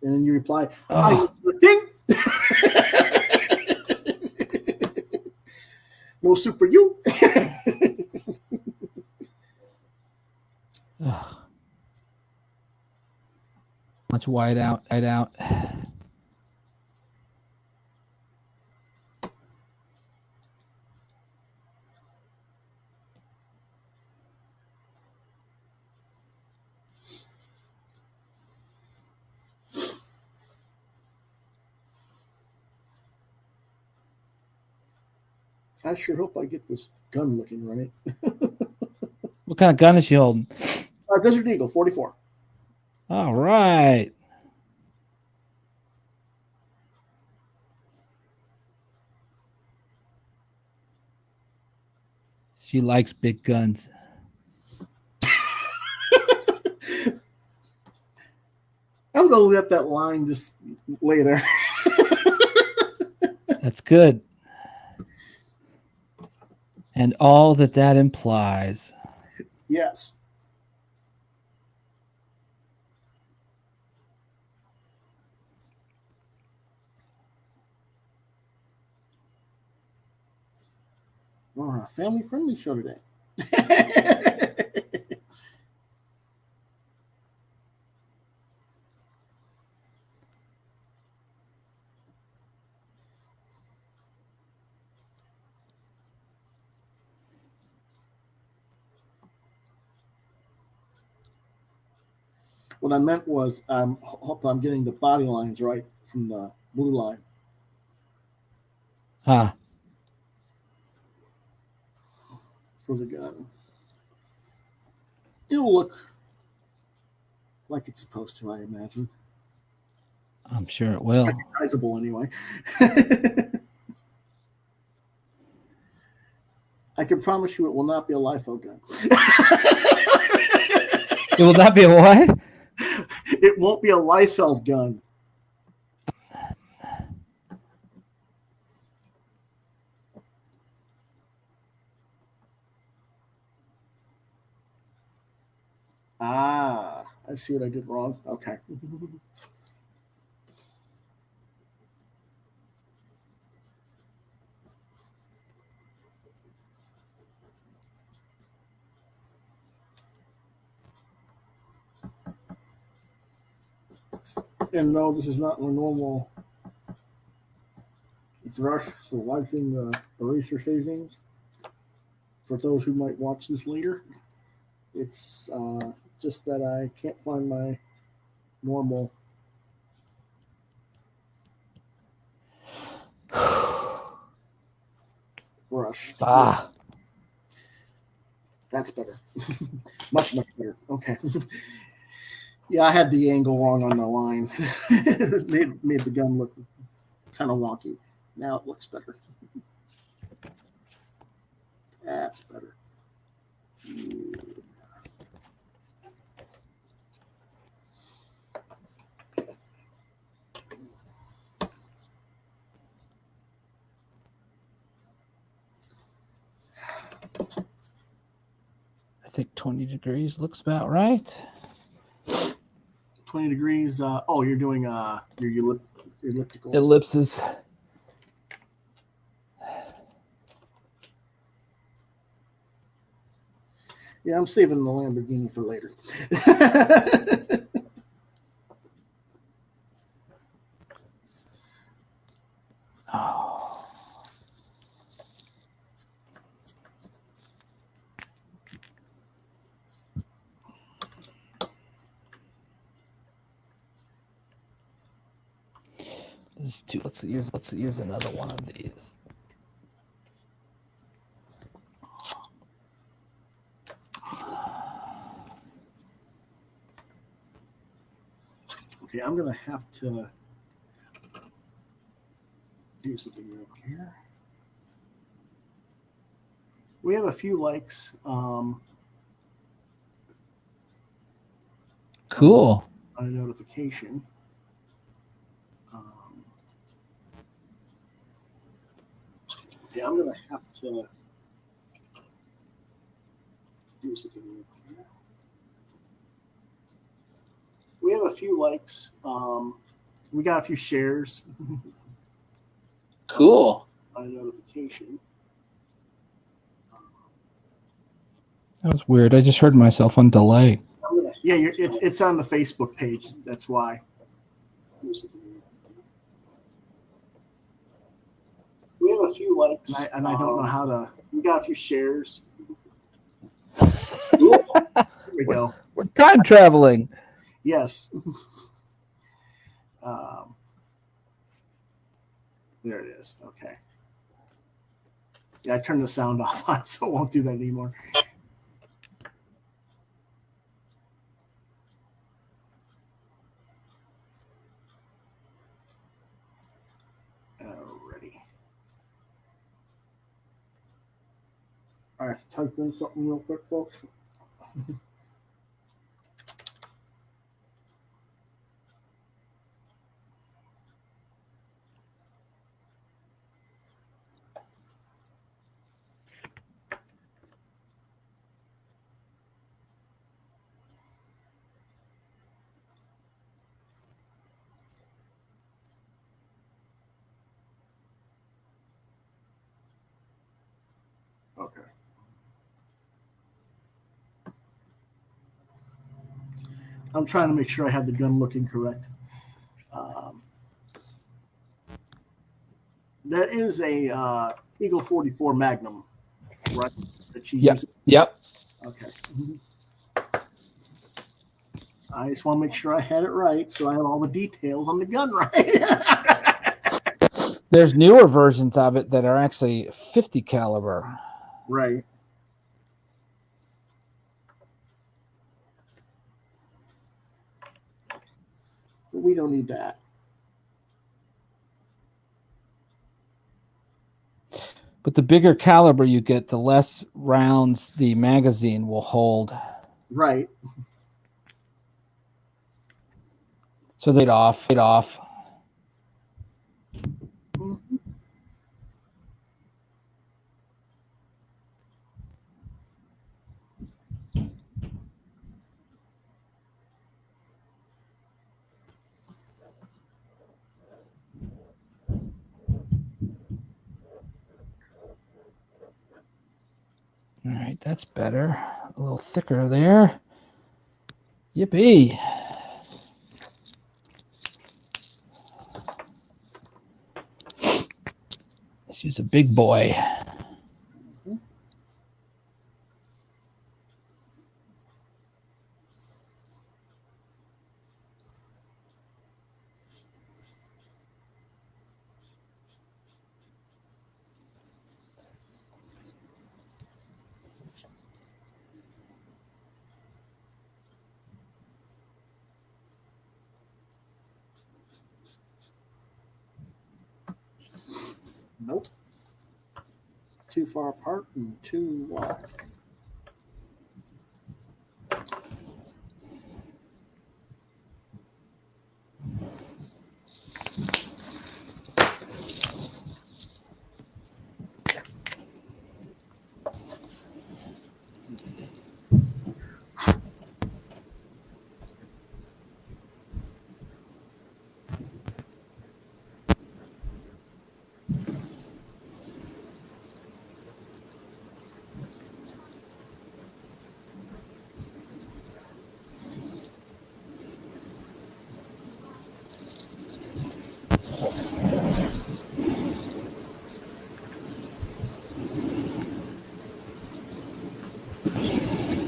And then you reply, Oh. Ding! No soup for you. Much wide out. I sure hope I get this gun looking right. What kind of gun is she holding? Desert Eagle 44. All right. She likes big guns. I'm going to let that line just lay there. That's good. And all that implies. Yes. We're a family-friendly show today. What I meant was, hope I'm getting the body lines right from the blue line. For the gun. It'll look like it's supposed to, I imagine. I'm sure it will. Recognizable anyway. I can promise you it will not be a LIFO gun. It will not be a what? It won't be a Liefeld gun. Ah, I see what I did wrong. Okay. And no, this is not my normal brush for wiping the eraser shavings. For those who might watch this later, it's just that I can't find my normal brush. That's better. Much better. Okay. Yeah, I had the angle wrong on the line. made the gun look kind of wonky. Now it looks better. That's better. Yeah. think 20 degrees looks about right. 20 degrees. Oh, you're doing your ellipticals. Ellipses. Yeah, I'm saving the Lamborghini for later. Oh. This is too. Let's use another one of these. Okay, I'm gonna have to do something real quick here. We have a few likes. Cool. A notification. Yeah, I'm gonna have to do something real quick. We have a few likes. We got a few shares. Cool. A notification. That was weird. I just heard myself on delay. Yeah, it's on the Facebook page. That's why. We have a few likes, and I don't know how to. We got a few shares. Here we go. We're time traveling. Yes. There it is. Okay. Yeah, I turned the sound off on, so I won't do that anymore. Alrighty. All right, type in something real quick, folks. Okay. I'm trying to make sure I have the gun looking correct. That is a Eagle 44 Magnum, right? That you use. Yep. Okay. I just want to make sure I had it right, so I have all the details on the gun right. There's newer versions of it that are actually 50 caliber. Right. But we don't need that. But the bigger caliber you get, the less rounds the magazine will hold. Right. So they'd off. Mm-hmm. All right, that's better. A little thicker there. Yippee. Let's use a big boy. Mm-hmm. Nope. Too far apart and too wide.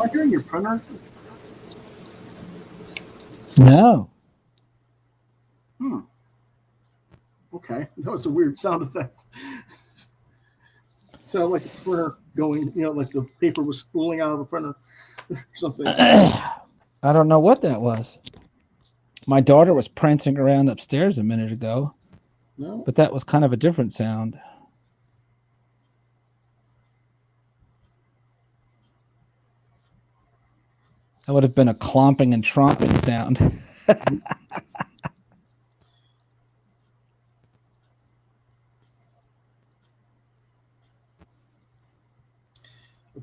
I hearing your printer? No. Okay, that was a weird sound effect. Sounded like a printer going, like the paper was spooling out of a printer or something. I don't know what that was. My daughter was prancing around upstairs a minute ago, No? but that was kind of a different sound. That would have been a clomping and tromping sound. A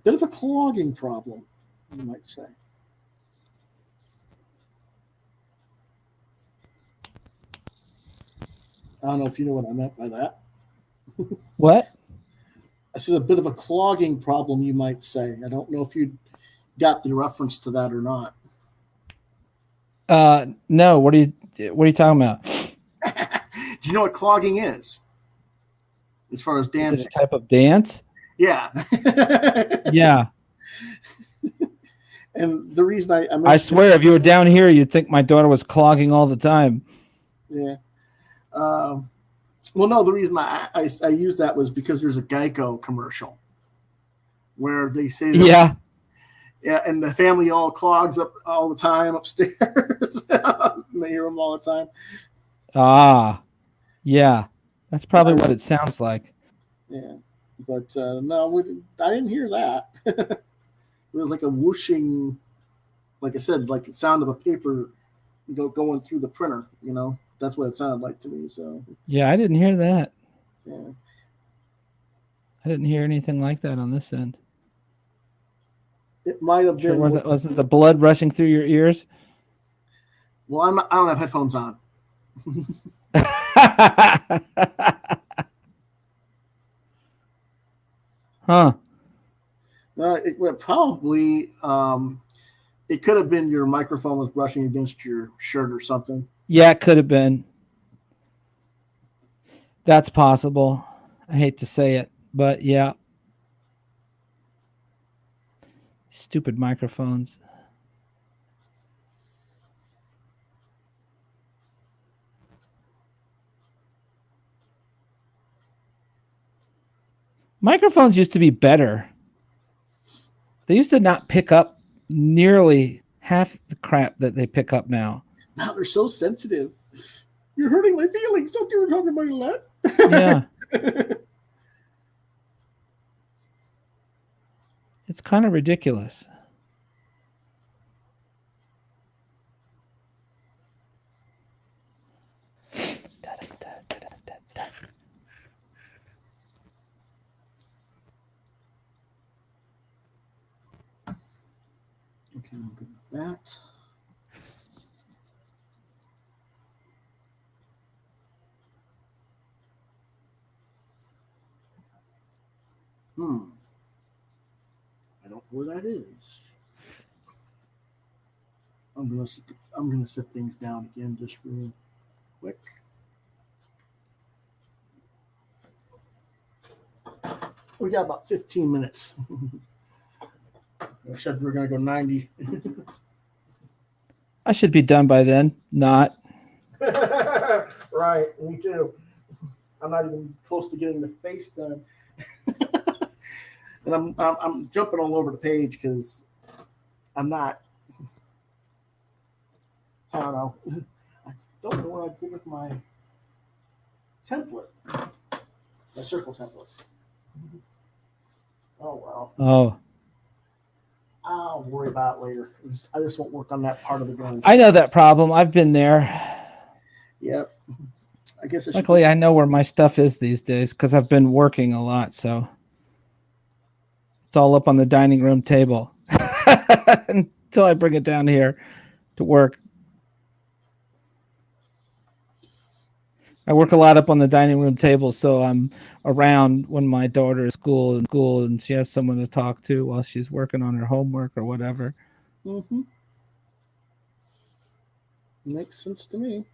bit of a clogging problem, you might say. I don't know if you know what I meant by that. What? I said a bit of a clogging problem, you might say. I don't know if you got the reference to that or not. No. What are you talking about? Do you know what clogging is? As far as Is it dancing. a type of dance? Yeah. Yeah. And the reason I mentioned I swear, if you were down here, you'd think my daughter was clogging all the time. Yeah. Well, no, the reason I used that was because there's a Geico commercial where they say that, Yeah. yeah, and the family all clogs up all the time upstairs. And they hear them all the time. Ah, yeah. That's probably what it sounds like. Yeah. But no, I didn't hear that. It was like a whooshing, like I said, like the sound of a paper going through the printer, That's what it sounded like to me. So Yeah, I didn't hear that. yeah. I didn't hear anything like that on this end. It might have Sure, been. wasn't the blood rushing through your ears? Well, I don't have headphones on. Huh. It probably it could have been your microphone was brushing against your shirt or something. Yeah, it could have been. That's possible. I hate to say it, but yeah. Stupid microphones. Microphones used to be better. They used to not pick up nearly half the crap that they pick up now. Now they're so sensitive. You're hurting my feelings. Don't you talk about that? Yeah. It's kind of ridiculous. Okay, I'm good with that. I don't know where that is. I'm gonna set things down again just real quick. We got about 15 minutes. I said we're gonna go 90. I should be done by then. Not. Right, me too. I'm not even close to getting the face done. And I'm jumping all over the page because I'm not. I don't know. I don't know what I did with my template, my circle template. Oh well. Oh. I'll worry about it later. I just won't work on that part of the game. I know that problem. I've been there. Yep. I guess I should. Luckily, I know where my stuff is these days because I've been working a lot. So it's all up on the dining room table until I bring it down here to work. I work a lot up on the dining room table, so I'm around when my daughter is school and she has someone to talk to while she's working on her homework or whatever. Mm-hmm. Makes sense to me.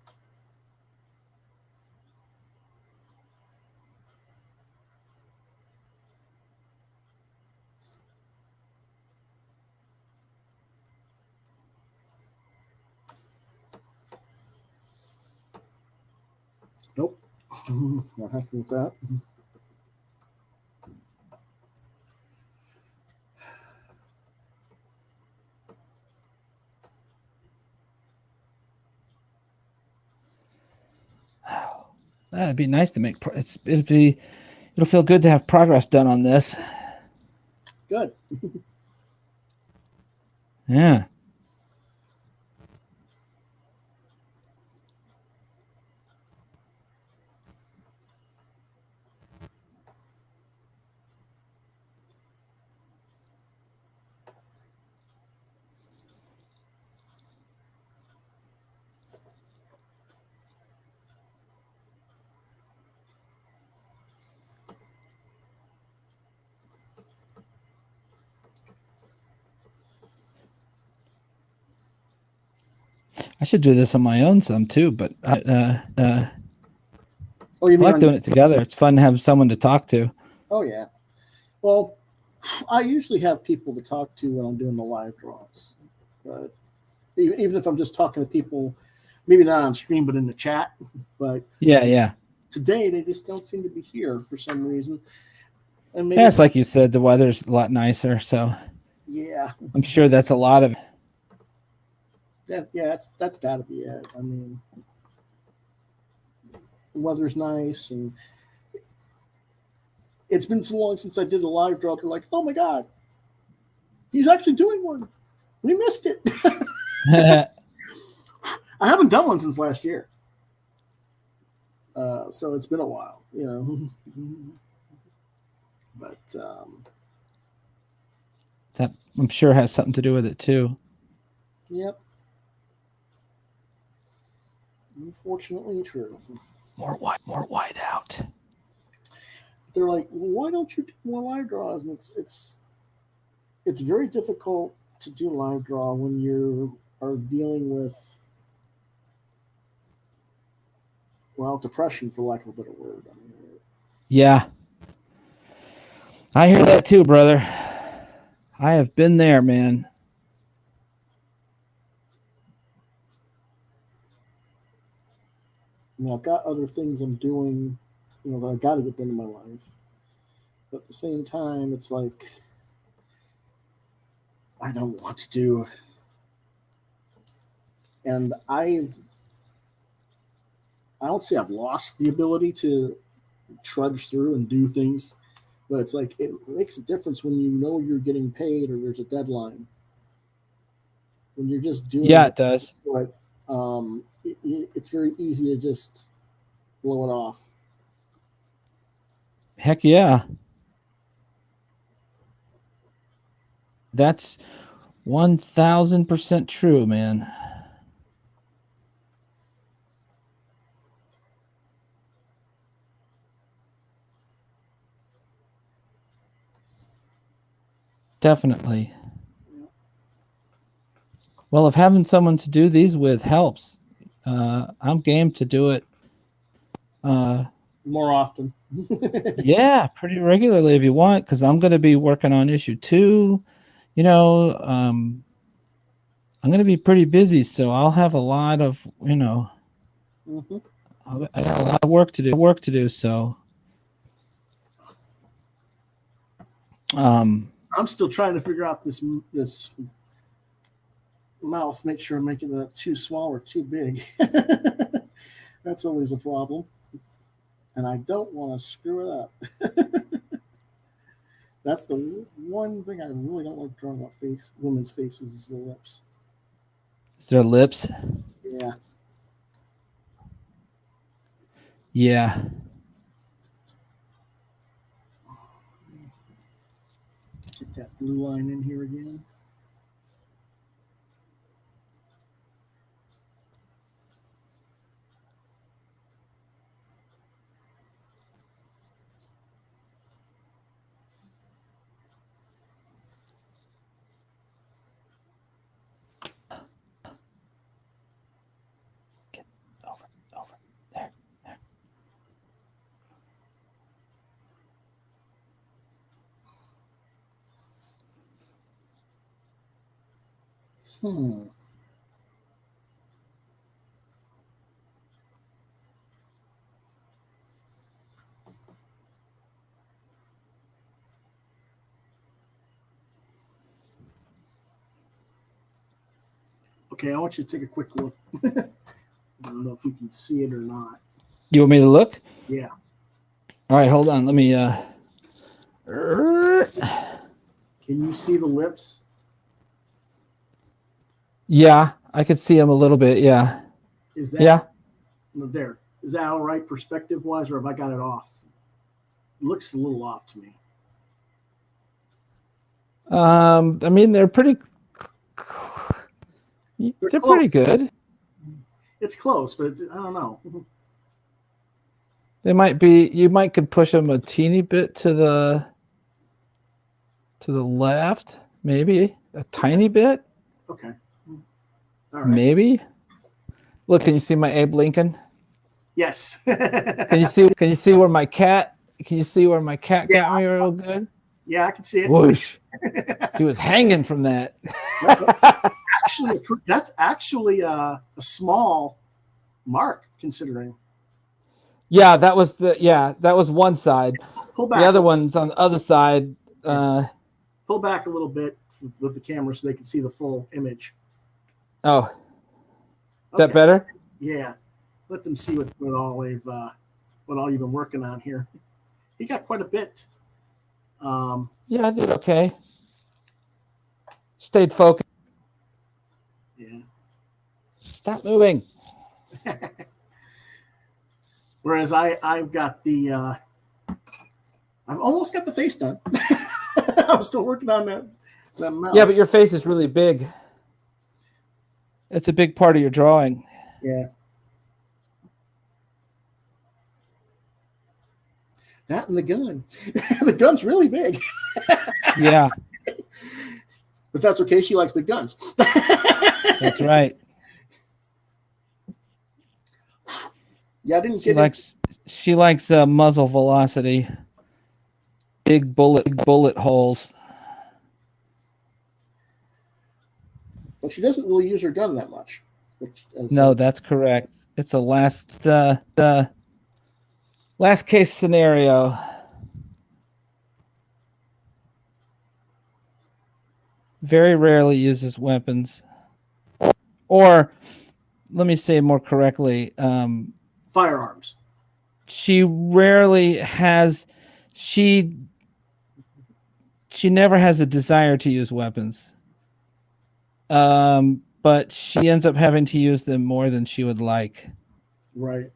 Nope. Not happy with that. That'd be nice to make. It'll feel good to have progress done on this. Good. Yeah. I should do this on my own some too, but Oh, I you mean like doing it together. It's fun to have someone to talk to. Oh, yeah. Well, I usually have people to talk to when I'm doing the live draws. But even if I'm just talking to people, maybe not on stream, but in the chat. But Yeah. today, they just don't seem to be here for some reason. And maybe Yeah, it's like you said, the weather's a lot nicer, so yeah, I'm sure that's a lot of. yeah, that's got to be it. I mean, the weather's nice, and it's been so long since I did a live draw. They're like, oh my god, he's actually doing one. We missed it. I haven't done one since last year, so it's been a while, you know. But That I'm sure has something to do with it too. yep, unfortunately true. More wide out. They're like, well, why don't you do more live draws? And it's very difficult to do live draw when you are dealing with, well, depression, for lack of a better word. I mean, Yeah. I hear that too, brother. I have been there, man. you know, I've got other things I'm doing, you know, that I got to get done in my life. But at the same time, it's like I don't want to do. And I don't say I've lost the ability to trudge through and do things, but it's like it makes a difference when you know you're getting paid or there's a deadline. When you're just doing Yeah, it does. but it's very easy to just blow it off. Heck yeah. That's 1000% true, man. Definitely. Well, if having someone to do these with helps, I'm game to do it. More often. Yeah, pretty regularly if you want, because I'm going to be working on issue 2. You know, I'm going to be pretty busy, so I'll have a lot of, you know, Mm-hmm. I got a lot of work to do. So, I'm still trying to figure out this mouth. Make sure I'm making that too small or too big. That's always a problem, and I don't want to screw it up. That's the one thing I really don't like drawing about women's faces is the lips. is there lips? Yeah. Yeah. Get that blue line in here again. Get over there. Okay, I want you to take a quick look. I don't know if you can see it or not. You want me to look? Yeah. All right, hold on. Let me. Can you see the lips? Yeah, I could see them a little bit. Yeah. Is that? Yeah. No, there. Is that all right perspective wise, or have I got it off? It looks a little off to me. I mean, they're pretty. They're pretty good. It's close, but I don't know. They might be. You might could push them a teeny bit to the left, maybe a tiny bit. Okay. All right. Maybe. Look, can you see my Abe Lincoln? Yes. Can you see? Can you see where my cat? Can you see where my cat got me real good? Yeah, I can see it. Whoosh! She was hanging from that. Actually, that's actually a small mark, considering. Yeah, that was that was one side. Pull back. The other one's on the other side. Pull back a little bit with the camera so they can see the full image. Oh, is Okay. that better? Yeah, let them see what all you've been working on here. You got quite a bit. Yeah, I did okay. Stayed focused. Yeah. Stop moving. Whereas I've got the I've almost got the face done. I'm still working on that mouth. Yeah, but your face is really big. It's a big part of your drawing. Yeah. That and the gun. The gun's really big. Yeah. But that's okay. She likes big guns. That's right. Yeah, I didn't get it. She likes muzzle velocity. Big bullet holes. But she doesn't really use her gun that much. No, that's correct. It's a last case scenario. Very rarely uses weapons. Or let me say more correctly, firearms. She rarely has she never has a desire to use weapons. But she ends up having to use them more than she would like. Right.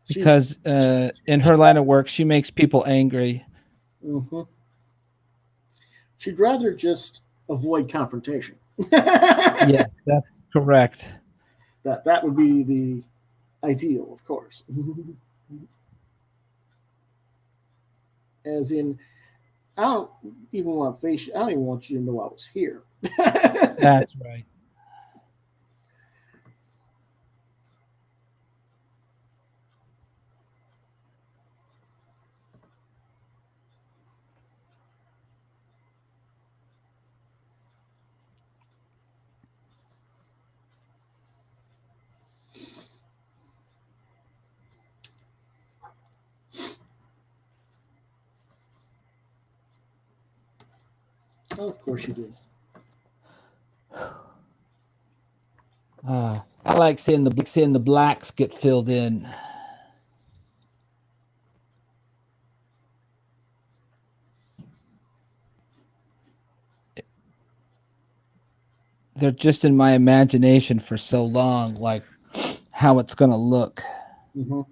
Because in her line of work, she makes people angry. Mm-hmm. She'd rather just avoid confrontation. Yeah, that's correct. That would be the ideal, of course. As in, I don't even want to face you. I don't even want you to know I was here. That's right. Oh, of course you do. I like seeing the blacks get filled in. They're just in my imagination for so long, like how it's going to look. Mm-hmm.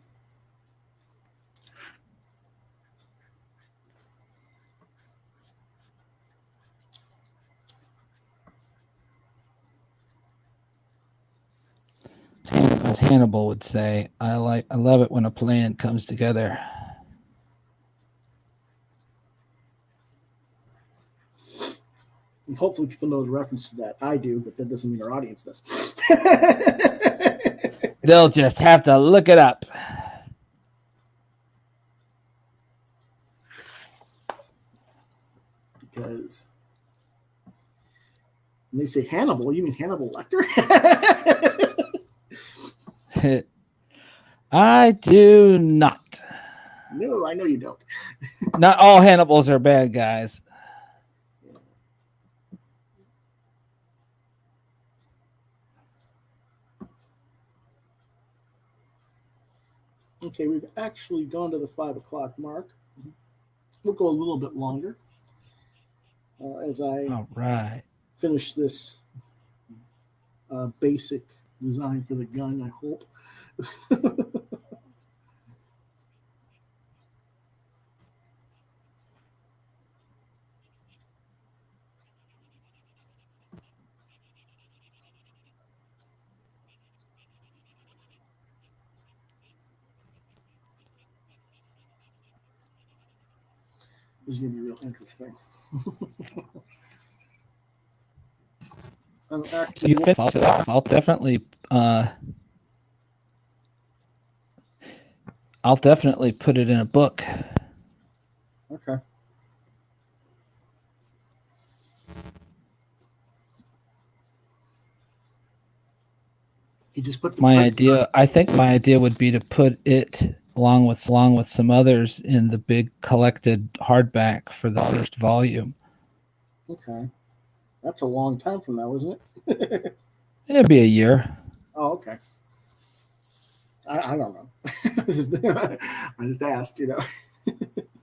As Hannibal would say, I love it when a plan comes together. And hopefully people know the reference to that. I do, but that doesn't mean our audience does. They'll just have to look it up. Because when they say Hannibal, you mean Hannibal Lecter? I do not. No, I know you don't. Not all Hannibals are bad guys. Okay, we've actually gone to the 5 o'clock mark. We'll go a little bit longer as I All right. finish this basic design for the gun, I hope. This is going to be real interesting. I'll definitely put it in a book. Okay. You just put the I think my idea would be to put it along with some others in the big collected hardback for the first volume. Okay. That's a long time from now, isn't it? It'd be a year. Oh, okay. I don't know. I just asked, you know.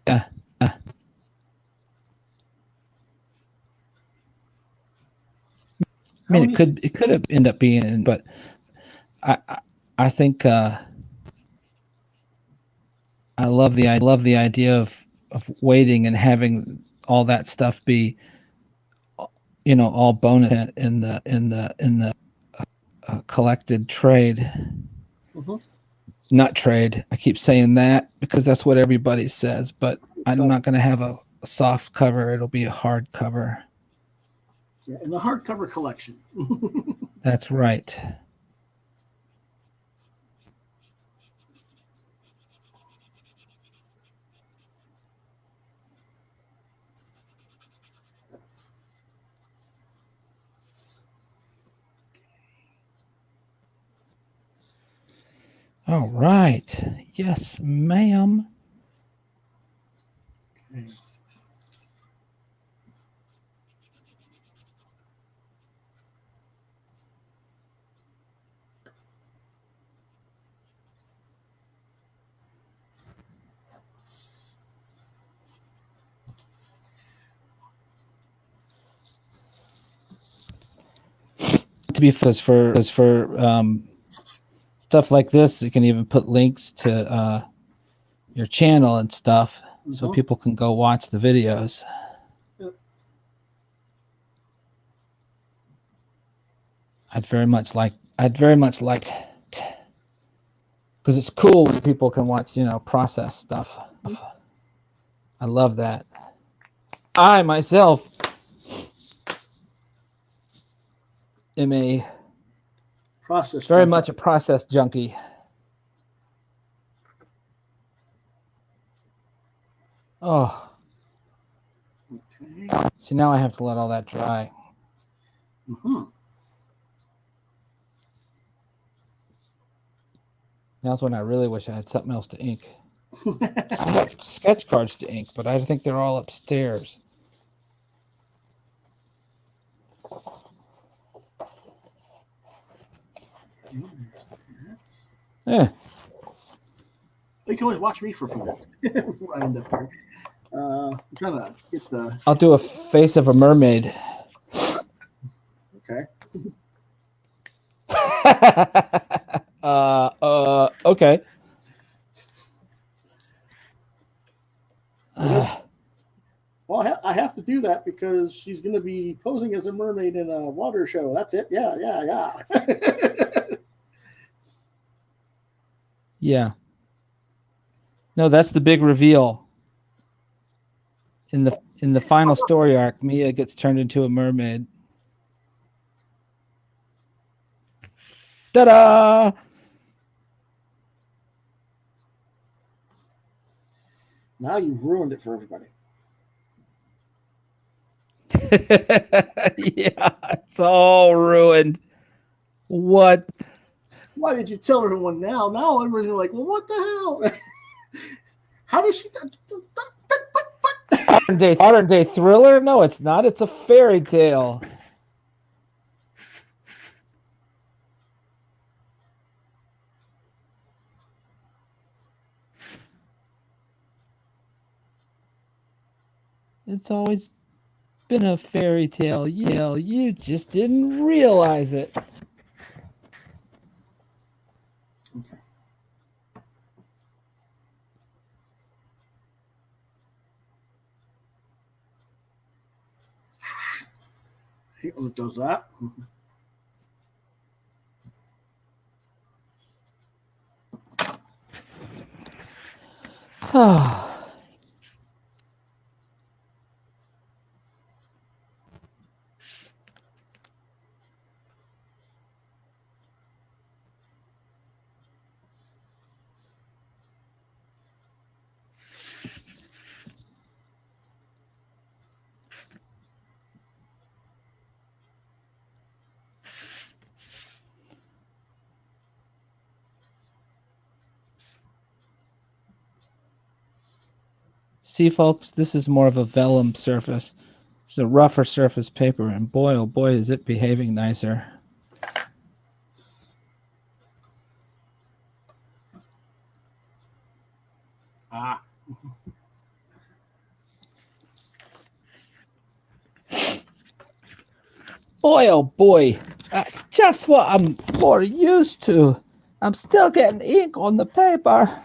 Yeah. I mean, it could have ended up being in, but I think I love the idea of waiting and having all that stuff be, you know, all bonus in the collected trade. Mm-hmm. Not trade. I keep saying that because that's what everybody says, but I'm not going to have a soft cover. It'll be a hard cover. Yeah, in the hardcover collection. That's right. All right. Yes, ma'am. Okay. To be for stuff like this, you can even put links to your channel and stuff, so people can go watch the videos. Yep. I'd very much like because it's cool when people can watch, you know, process stuff. I love that. I myself am very much a process junkie. Oh. Okay. So now I have to let all that dry. Now's when I really wish I had something else to ink. I have sketch cards to ink, but I think they're all upstairs. Yeah. You can always watch me for a few minutes before I end up here. I'm trying to get the. I'll do a face of a mermaid. Okay. Okay. Well, I have to do that because she's going to be posing as a mermaid in a water show. That's it. Yeah. Yeah. No, that's the big reveal. In the final story arc, Mia gets turned into a mermaid. Ta-da! Now you've ruined it for everybody. Yeah, it's all ruined. What? Why did you tell everyone now? Now everyone's like, well, what the hell? How does she? Modern day thriller? No, it's not. It's a fairy tale. It's always been a fairy tale. You just didn't realize it. Okay. Hate when it does that. See, folks, this is more of a vellum surface. It's a rougher surface paper, and boy, oh boy, is it behaving nicer. Ah. Boy, oh boy, that's just what I'm more used to. I'm still getting ink on the paper.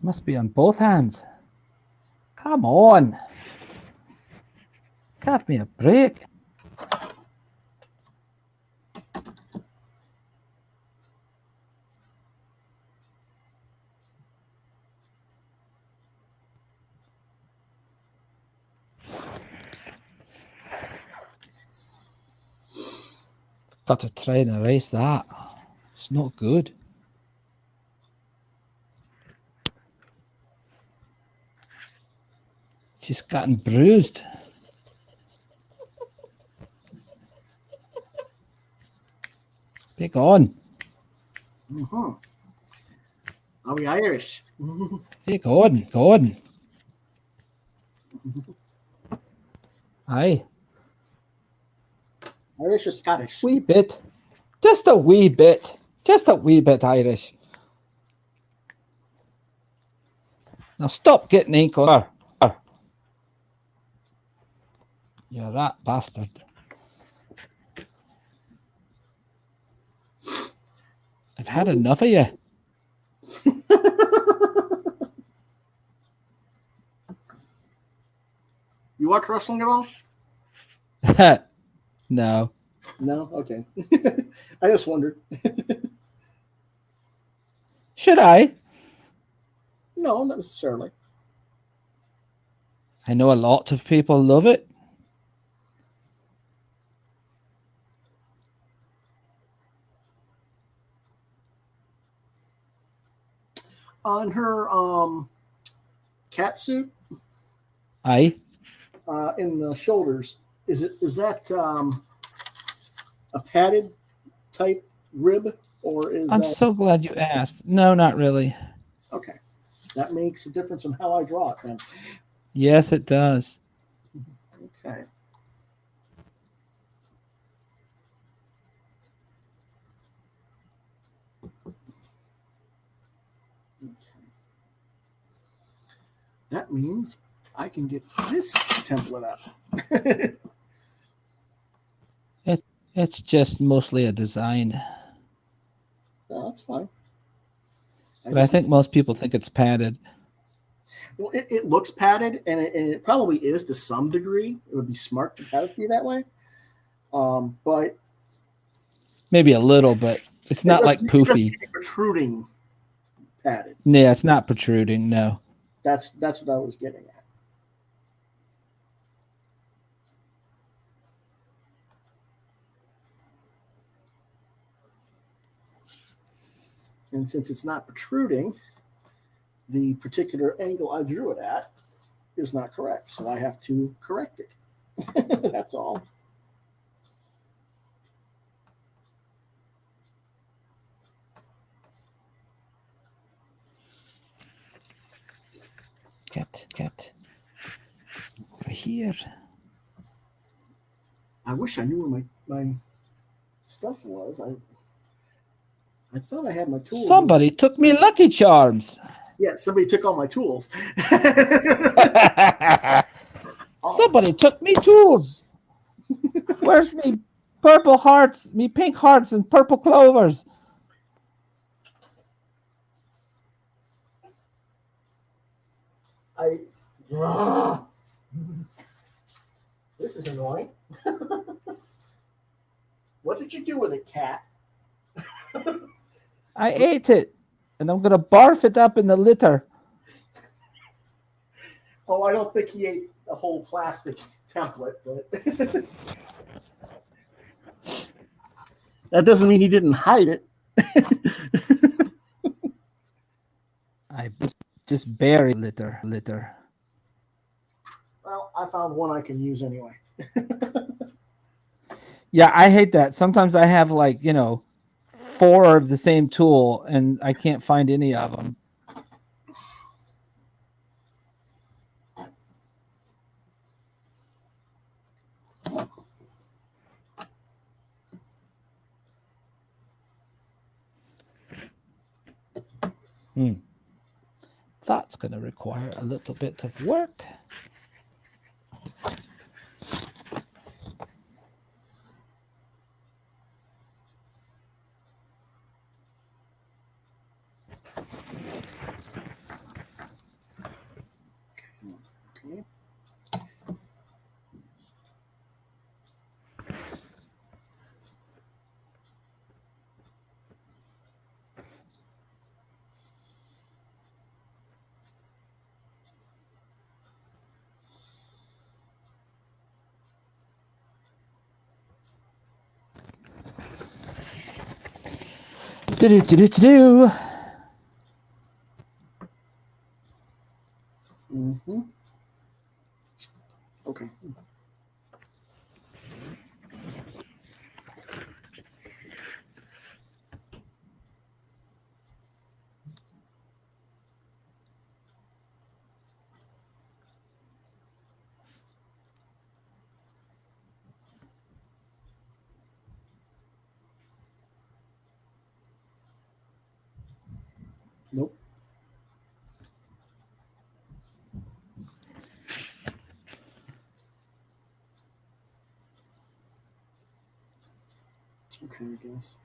Must be on both hands. Come on. Give me a break. Got to try and erase that. It's not good. She's gotten bruised. Big on. Mm-hmm. Are we Irish? Big on. Go on. Aye. Irish or Scottish? Wee bit. Just a wee bit. Just a wee bit Irish. Now stop getting ink on her. You're that bastard. I've had enough of you. You watch wrestling at all? No. No? Okay. I just wondered. Should I? No, not necessarily. I know a lot of people love it. On her cat suit, Aye. in the shoulders, is that a padded type rib, or is I'm that so glad you asked. No, not really. okay? That makes a difference in how I draw it then. Yes, it does. Okay. That means I can get this template up. It's just mostly a design. No, that's fine. But I think most people think it's padded. Well, it looks padded, and it probably is to some degree. It would be smart to have it be that way. But Maybe a little, but it's not like poofy. Protruding padded. Yeah, it's not protruding. No. That's what I was getting at. And since it's not protruding, the particular angle I drew it at is not correct. So I have to correct it. That's all. Cat. Over here. I wish I knew where my stuff was. I thought I had my tools. Somebody took me Lucky Charms. Yeah, somebody took all my tools. Somebody took me tools. Where's me purple hearts, me pink hearts and purple clovers? This is annoying. What did you do with it, cat? I ate it, and I'm gonna barf it up in the litter. Oh, I don't think he ate the whole plastic template, but that doesn't mean he didn't hide it. I just buried litter. Well, I found one I can use anyway. Yeah, I hate that. Sometimes I have 4 of the same tool, and I can't find any of them. That's going to require a little bit of work. Okay. Do. Mm-hmm. Okay. Nope. Okay, I guess.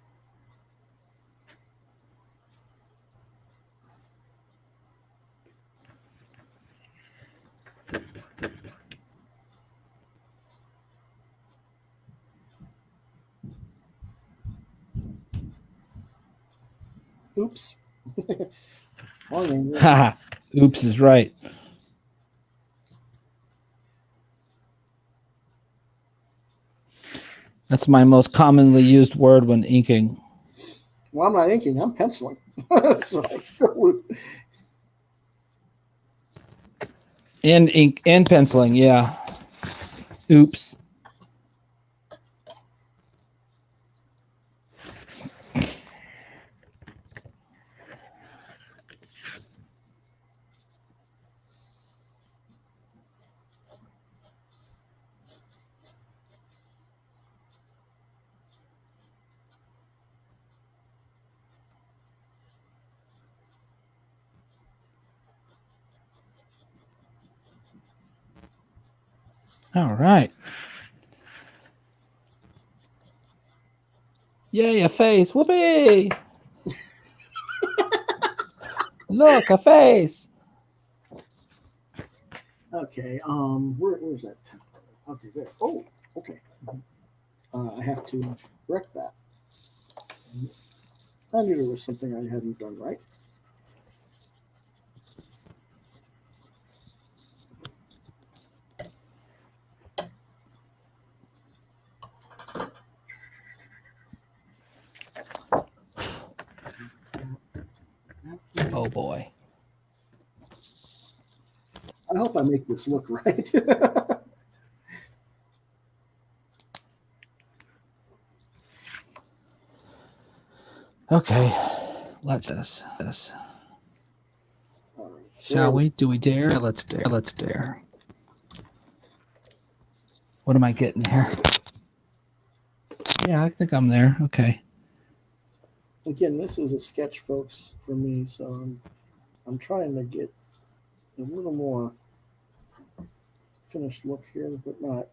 Oops. Haha. Oops is right. That's my most commonly used word when inking. Well, I'm not inking. I'm penciling. So it's still. And ink and penciling, yeah. Oops. All right. Yay, a face. Whoopee! Look, a face. Okay. Where's that template? Okay, there. Oh, okay. I have to correct that. I knew there was something I hadn't done right. Oh boy. I hope I make this look right. Okay. Let's this. Shall we? Do we dare? Let's dare. Let's dare. What am I getting here? Yeah, I think I'm there. Okay. Again, this is a sketch, folks, for me, so I'm trying to get a little more finished look here, but not.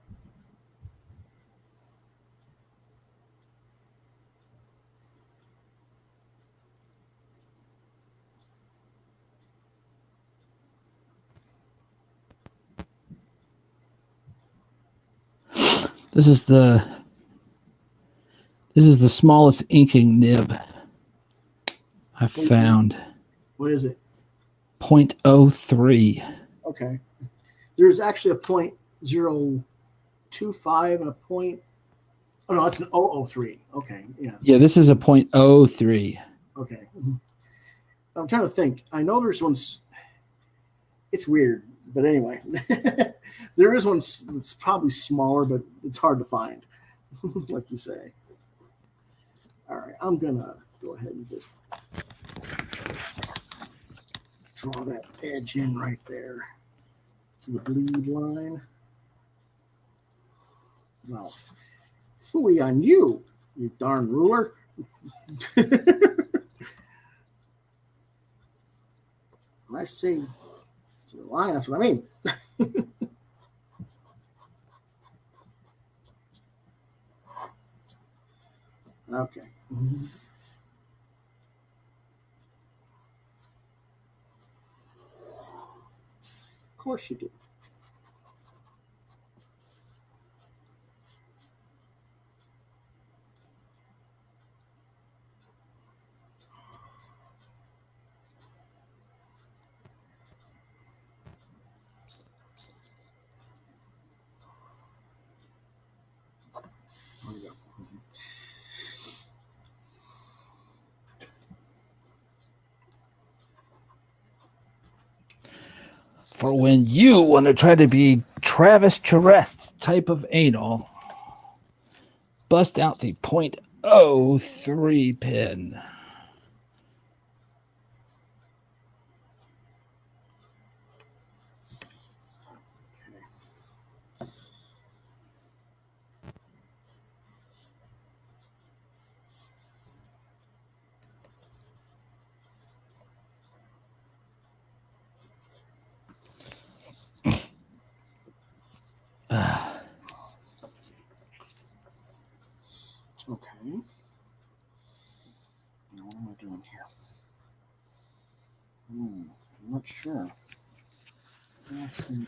This is the smallest inking nib I've found. What is it? 0.03. Okay. There's actually a 0.025 and a point. Oh no, it's an 003. Okay, yeah. Yeah, this is a 0.03. Okay. I'm trying to think. I know there's one. It's weird, but anyway, there is one that's probably smaller, but it's hard to find, like you say. All right, I'm gonna go ahead and just draw that edge in right there to the bleed line. Well, phooey on you, you darn ruler. When I say to the line, that's what I mean. Okay. Of course you do. There we go. For when you want to try to be Travis Charest type of anal, bust out the 0.03 pin. Okay. Now what am I doing here? I'm not sure. Let's see.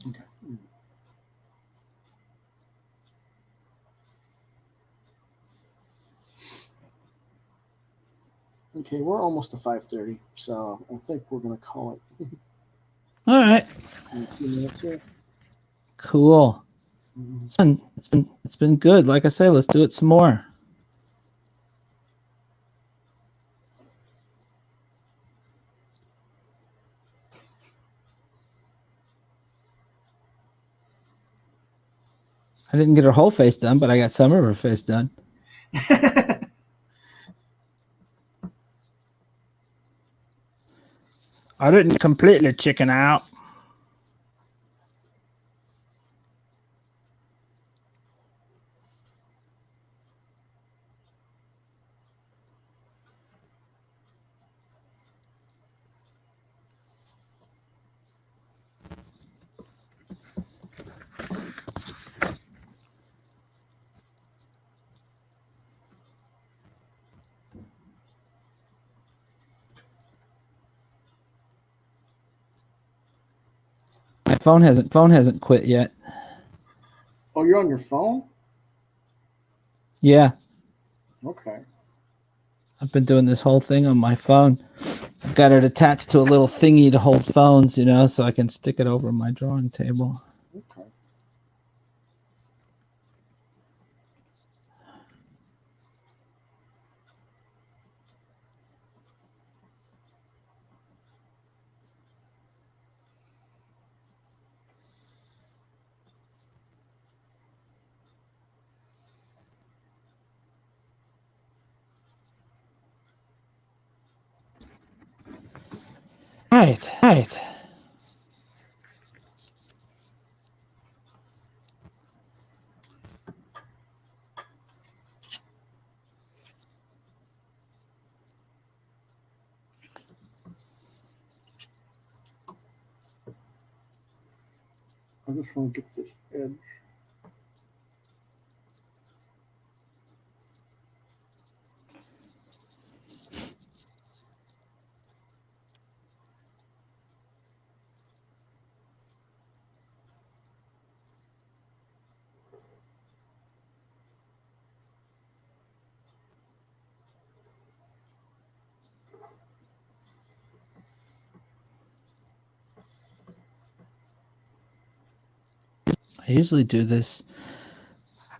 Okay. Okay, we're almost to 5:30, so I think we're gonna call it All right. in a few minutes here. Cool. It's been good. Like I say, let's do it some more. I didn't get her whole face done, but I got some of her face done. I didn't completely chicken out. My phone hasn't quit yet. Oh, you're on your phone? Yeah, Okay. I've been doing this whole thing on my phone. I've got it attached to a little thingy to hold phones, you know, so I can stick it over my drawing table. Okay. Right. I just want to get this edge. I usually do this.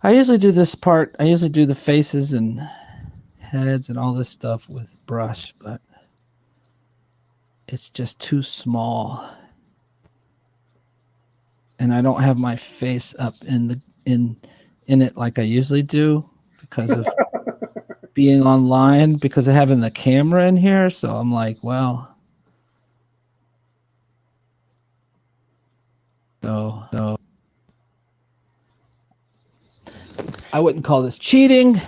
I usually do this part. I usually do the faces and heads and all this stuff with brush, but it's just too small. And I don't have my face up in it like I usually do because of being online, because of having the camera in here. So I'm like, well, so I wouldn't call this cheating.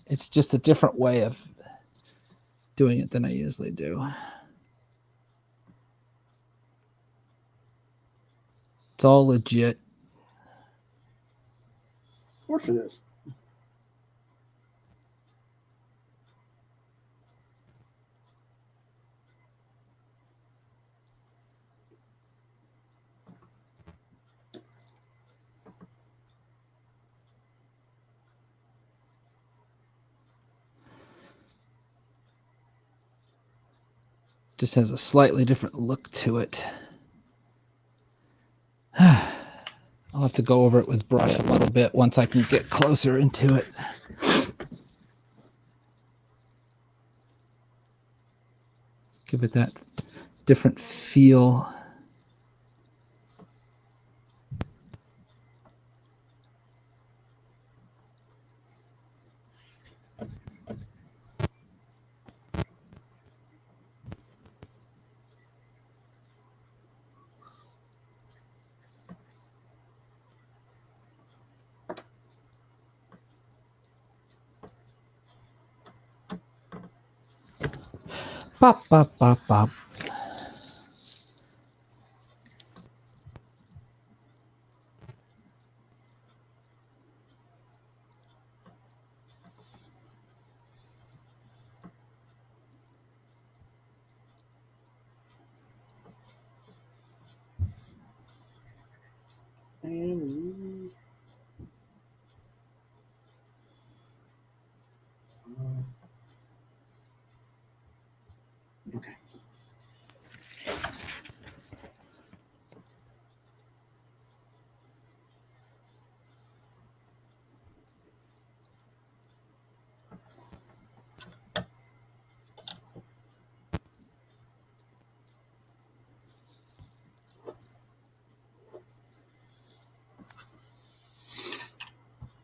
It's just a different way of doing it than I usually do. It's all legit. Of course it is. Just has a slightly different look to it. I'll have to go over it with brush a little bit once I can get closer into it. Give it that different feel. Bop, bop, bop, bop. And okay.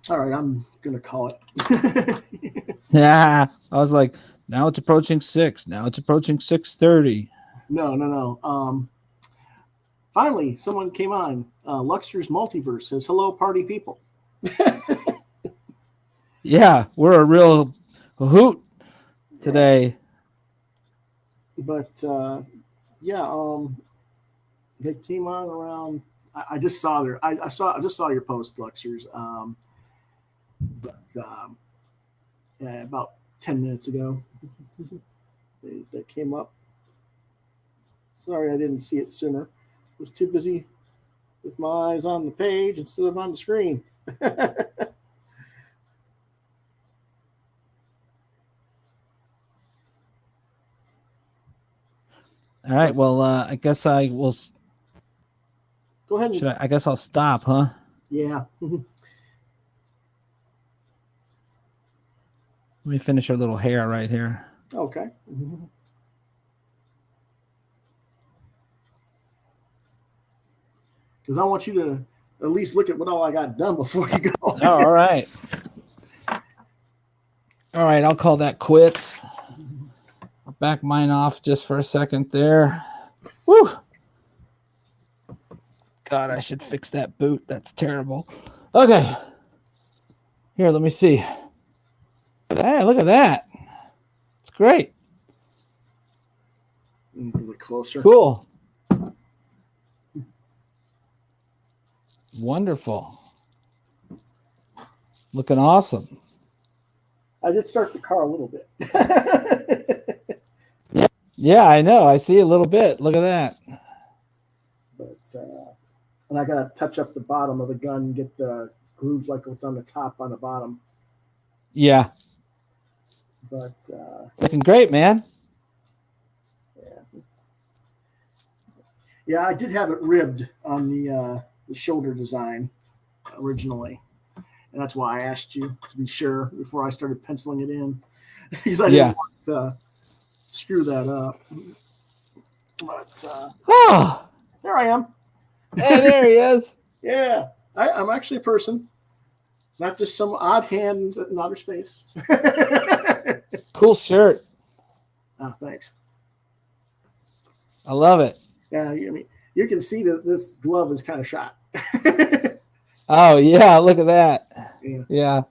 All right, I'm gonna call it. Yeah, I was like, now it's approaching 6. Now it's approaching 6:30. No. Finally, someone came on. Luxor's Multiverse says, "Hello, party people." Yeah, we're a real hoot today. But yeah, they came on around. I just saw their. I just saw your post, Luxors. Yeah, about 10 minutes ago, they came up. Sorry, I didn't see it sooner. Was too busy with my eyes on the page instead of on the screen. All right, well, I guess I will. Go ahead. I guess I'll stop, huh? Yeah. Let me finish her little hair right here. Okay. Because I want you to at least look at what all I got done before you go. Oh, all right. All right, I'll call that quits. I'll back mine off just for a second there. Woo. God, I should fix that boot. That's terrible. Okay. Here, let me see. Hey, look at that. It's great. A little bit closer. Cool. Wonderful. Looking awesome. I did start the car a little bit. Yeah, I know. I see a little bit. Look at that. But and I gotta touch up the bottom of the gun and get the grooves like what's on the top on the bottom. Yeah. But Looking great, man. yeah, I did have it ribbed on the shoulder design originally, and that's why I asked you to be sure before I started penciling it in, because I didn't want to screw that up. But there I am. Hey, there he is. Yeah, I'm actually a person, not just some odd hand in outer space. Cool shirt. Oh, thanks. I love it. Yeah, I mean, you can see that this glove is kind of shot. Oh yeah, look at that. Yeah.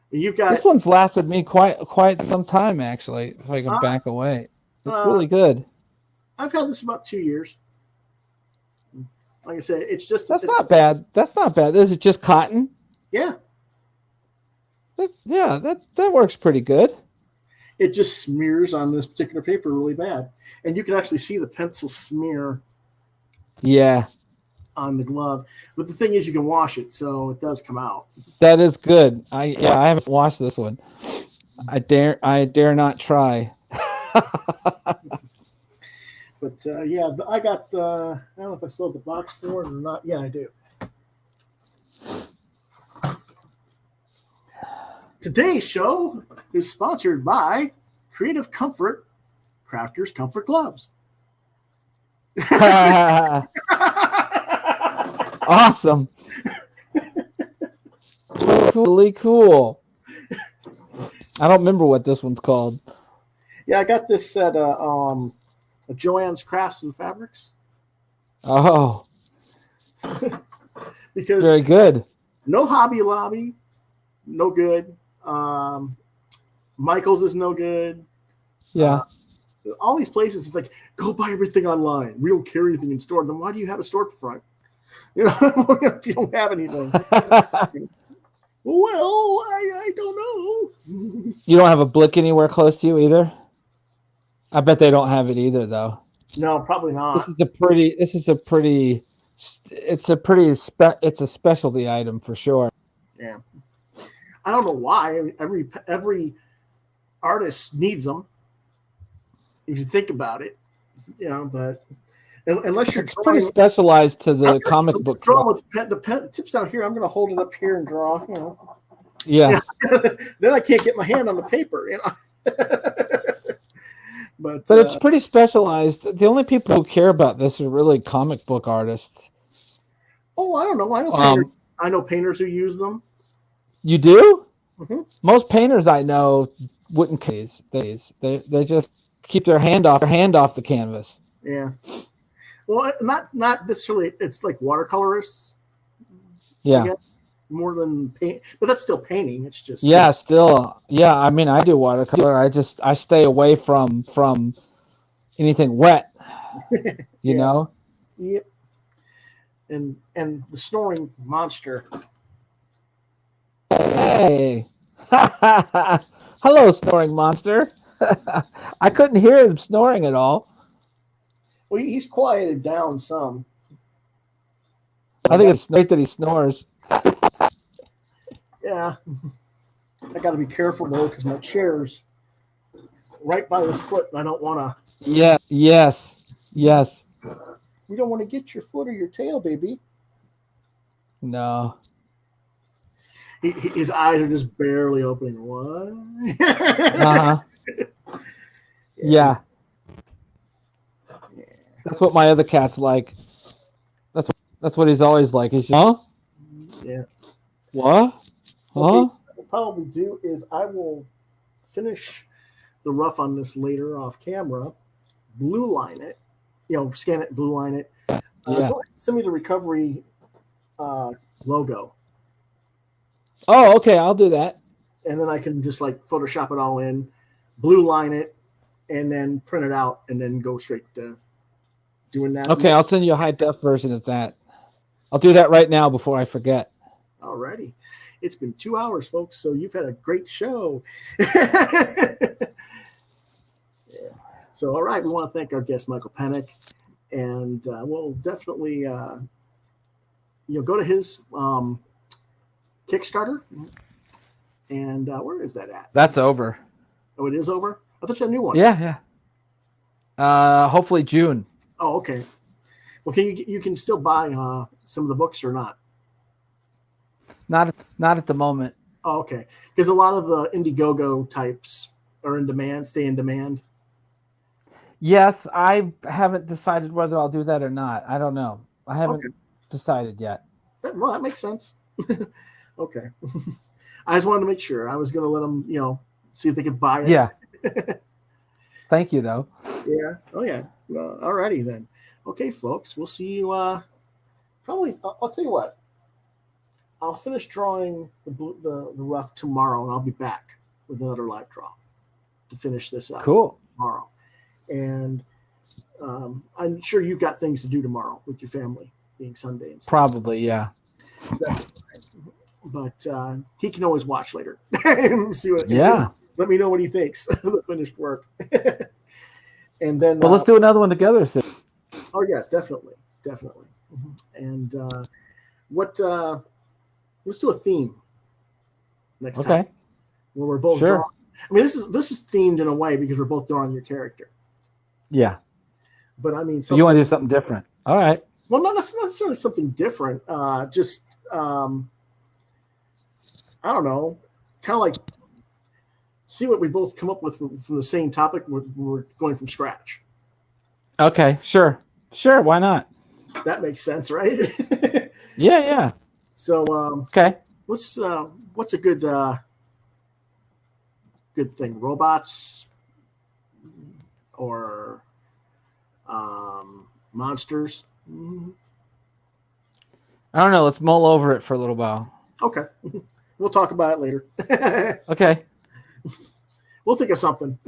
You've got This one's lasted me quite some time actually. If I can back away, it's really good. I've had this about 2 years. Like I said, it's just That's not bad. That's not bad. Is it just cotton? Yeah. Yeah, that works pretty good. It just smears on this particular paper really bad, and you can actually see the pencil smear. Yeah. On the glove, but the thing is, you can wash it, so it does come out. That is good. I haven't washed this one. I dare not try. But yeah, I got the. I don't know if I still have the box for it or not. Yeah, I do. Today's show is sponsored by Creative Comfort Crafters Comfort Gloves. Awesome. Really cool. I don't remember what this one's called. Yeah, I got this at Joann's Crafts and Fabrics. Oh. Because very good. No Hobby Lobby, no good. Michael's is no good. Yeah. All these places, it's like, go buy everything online. We don't carry anything in store. Then why do you have a storefront? You know, if you don't have anything. Well, I don't know. You don't have a Blick anywhere close to you either? I bet they don't have it either, though. No, probably not. It's a specialty item for sure. Yeah. I don't know why. I mean, every artist needs them. If you think about it, you know, but unless you're pretty specialized to the comic book. Drawing with the pen tips down here. I'm going to hold it up here and draw. You know. Yeah. Then I can't get my hand on the paper. You know. But it's pretty specialized. The only people who care about this are really comic book artists. Oh, I don't know. I know painters who use them. You do? Mm-hmm. Most painters I know wouldn't case. They just keep their hand off the canvas. Yeah. Well, not necessarily. It's like watercolorists. Yeah. I guess, more than paint, but that's still painting. It's just still. Yeah, I mean, I do watercolor. I stay away from anything wet. You know. Yep. And the snoring monster. Hey. Hello, snoring monster. I couldn't hear him snoring at all. Well, he's quieted down some. I think it's great that he snores. Yeah. I got to be careful, though, because my chair's right by his foot, and I don't want to. Yeah, yes. You don't want to get your foot or your tail, baby. No. His eyes are just barely opening. What? Uh-huh. Yeah. That's what my other cat's like. That's what he's always like. He's just, huh? Yeah. What? Huh? Okay, what I'll probably do is I will finish the rough on this later off camera, blue line it, scan it, blue line it. Yeah. Go ahead and send me the recovery logo. Oh, okay. I'll do that. And then I can just like Photoshop it all in, blue line it, and then print it out, and then go straight to doing that. Okay, I'll send you a high def version of that. I'll do that right now before I forget. Alrighty. It's been 2 hours, folks, so you've had a great show. So, all right, we want to thank our guest, Michael Penick, and we'll definitely go to his Kickstarter. And where is that at? That's over. Oh, it is over? I thought you had a new one. Yeah. Hopefully June. Oh, okay. Well, you can still buy some of the books or not? Not at the moment. Oh, okay. Because a lot of the Indiegogo types are in demand, stay in demand. Yes, I haven't decided whether I'll do that or not. I don't know. I haven't decided yet. Well, that makes sense. Okay. I just wanted to make sure. I was going to let them, see if they could buy it. Yeah. Thank you, though. Yeah. Oh, yeah. All righty then. Okay, folks. We'll see you probably. I'll tell you what. I'll finish drawing the rough tomorrow, and I'll be back with another live draw to finish this up. Cool. Tomorrow. And I'm sure you've got things to do tomorrow with your family, being Sunday and stuff. Probably, yeah. So, but he can always watch later. See what? Yeah. Let me know what he thinks of the finished work. And then, well, let's do another one together soon. Oh yeah, definitely. And let's do a theme next time. Where we're both drawing. I mean, this was themed in a way because we're both drawing your character. Yeah. But I mean, you want to do something different? All right. Well, not necessarily something different. Just I don't know, kind of like see what we both come up with from the same topic. We're going from scratch. Okay, sure. Why not? That makes sense, right? Yeah. So, okay. What's a good thing? Robots or monsters? I don't know. Let's mull over it for a little while. Okay. We'll talk about it later. Okay. We'll think of something.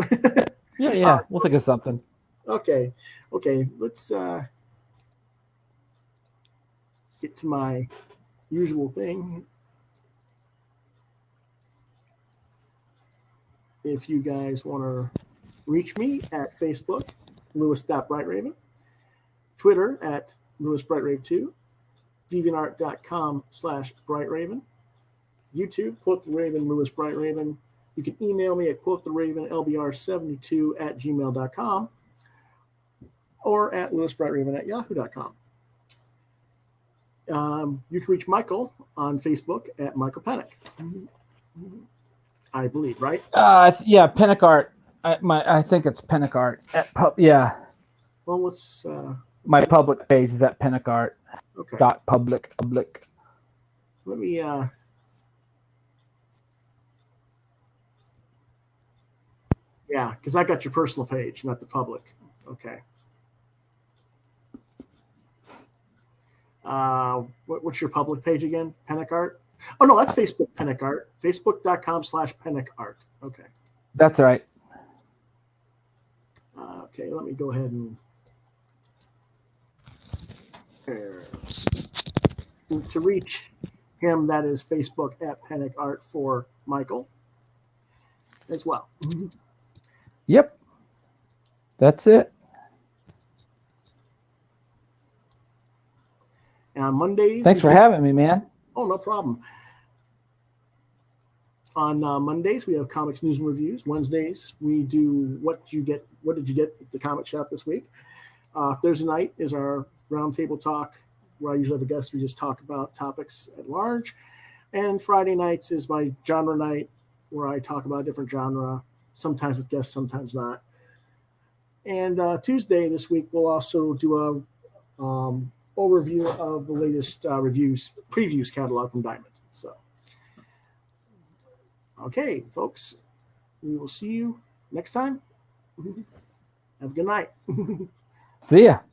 Yeah. We'll think of something. Okay. Let's get to my usual thing. If you guys want to reach me at Facebook, Lewis.BrightRaven, Twitter at LewisBrightRave2, DeviantArt.com/BrightRaven, YouTube, Quoth the Raven, Lewis BrightRaven. You can email me at quoththeravenlbr72@gmail.com or at lewisbrightraven@yahoo.com. You can reach Michael on Facebook at Michael Penick. I believe, right? Yeah, Penick Art. I think it's Penick Art. Yeah. Well, what's my public page is at Penick Art. Okay. .public. Let me yeah, because I got your personal page, not the public. Okay. What's your public page again? Penick Art? Oh no, that's Facebook Penick Art. Facebook.com/Penick Art. Okay. That's right. Okay, let me go ahead and to reach him, that is Facebook at Penick Art for Michael as well. Yep. That's it. And on Mondays. Thanks for having me, man. Oh, no problem. On Mondays, we have comics, news, and reviews. Wednesdays, we do what did you get at the comic shop this week. Thursday night is our roundtable talk, where I usually have a guest. We just talk about topics at large. And Friday nights is my genre night, where I talk about a different genre, sometimes with guests, sometimes not. And Tuesday this week, we'll also do a overview of the latest previews catalog from Diamond. So, okay, folks, we will see you next time. Have a good night. See ya.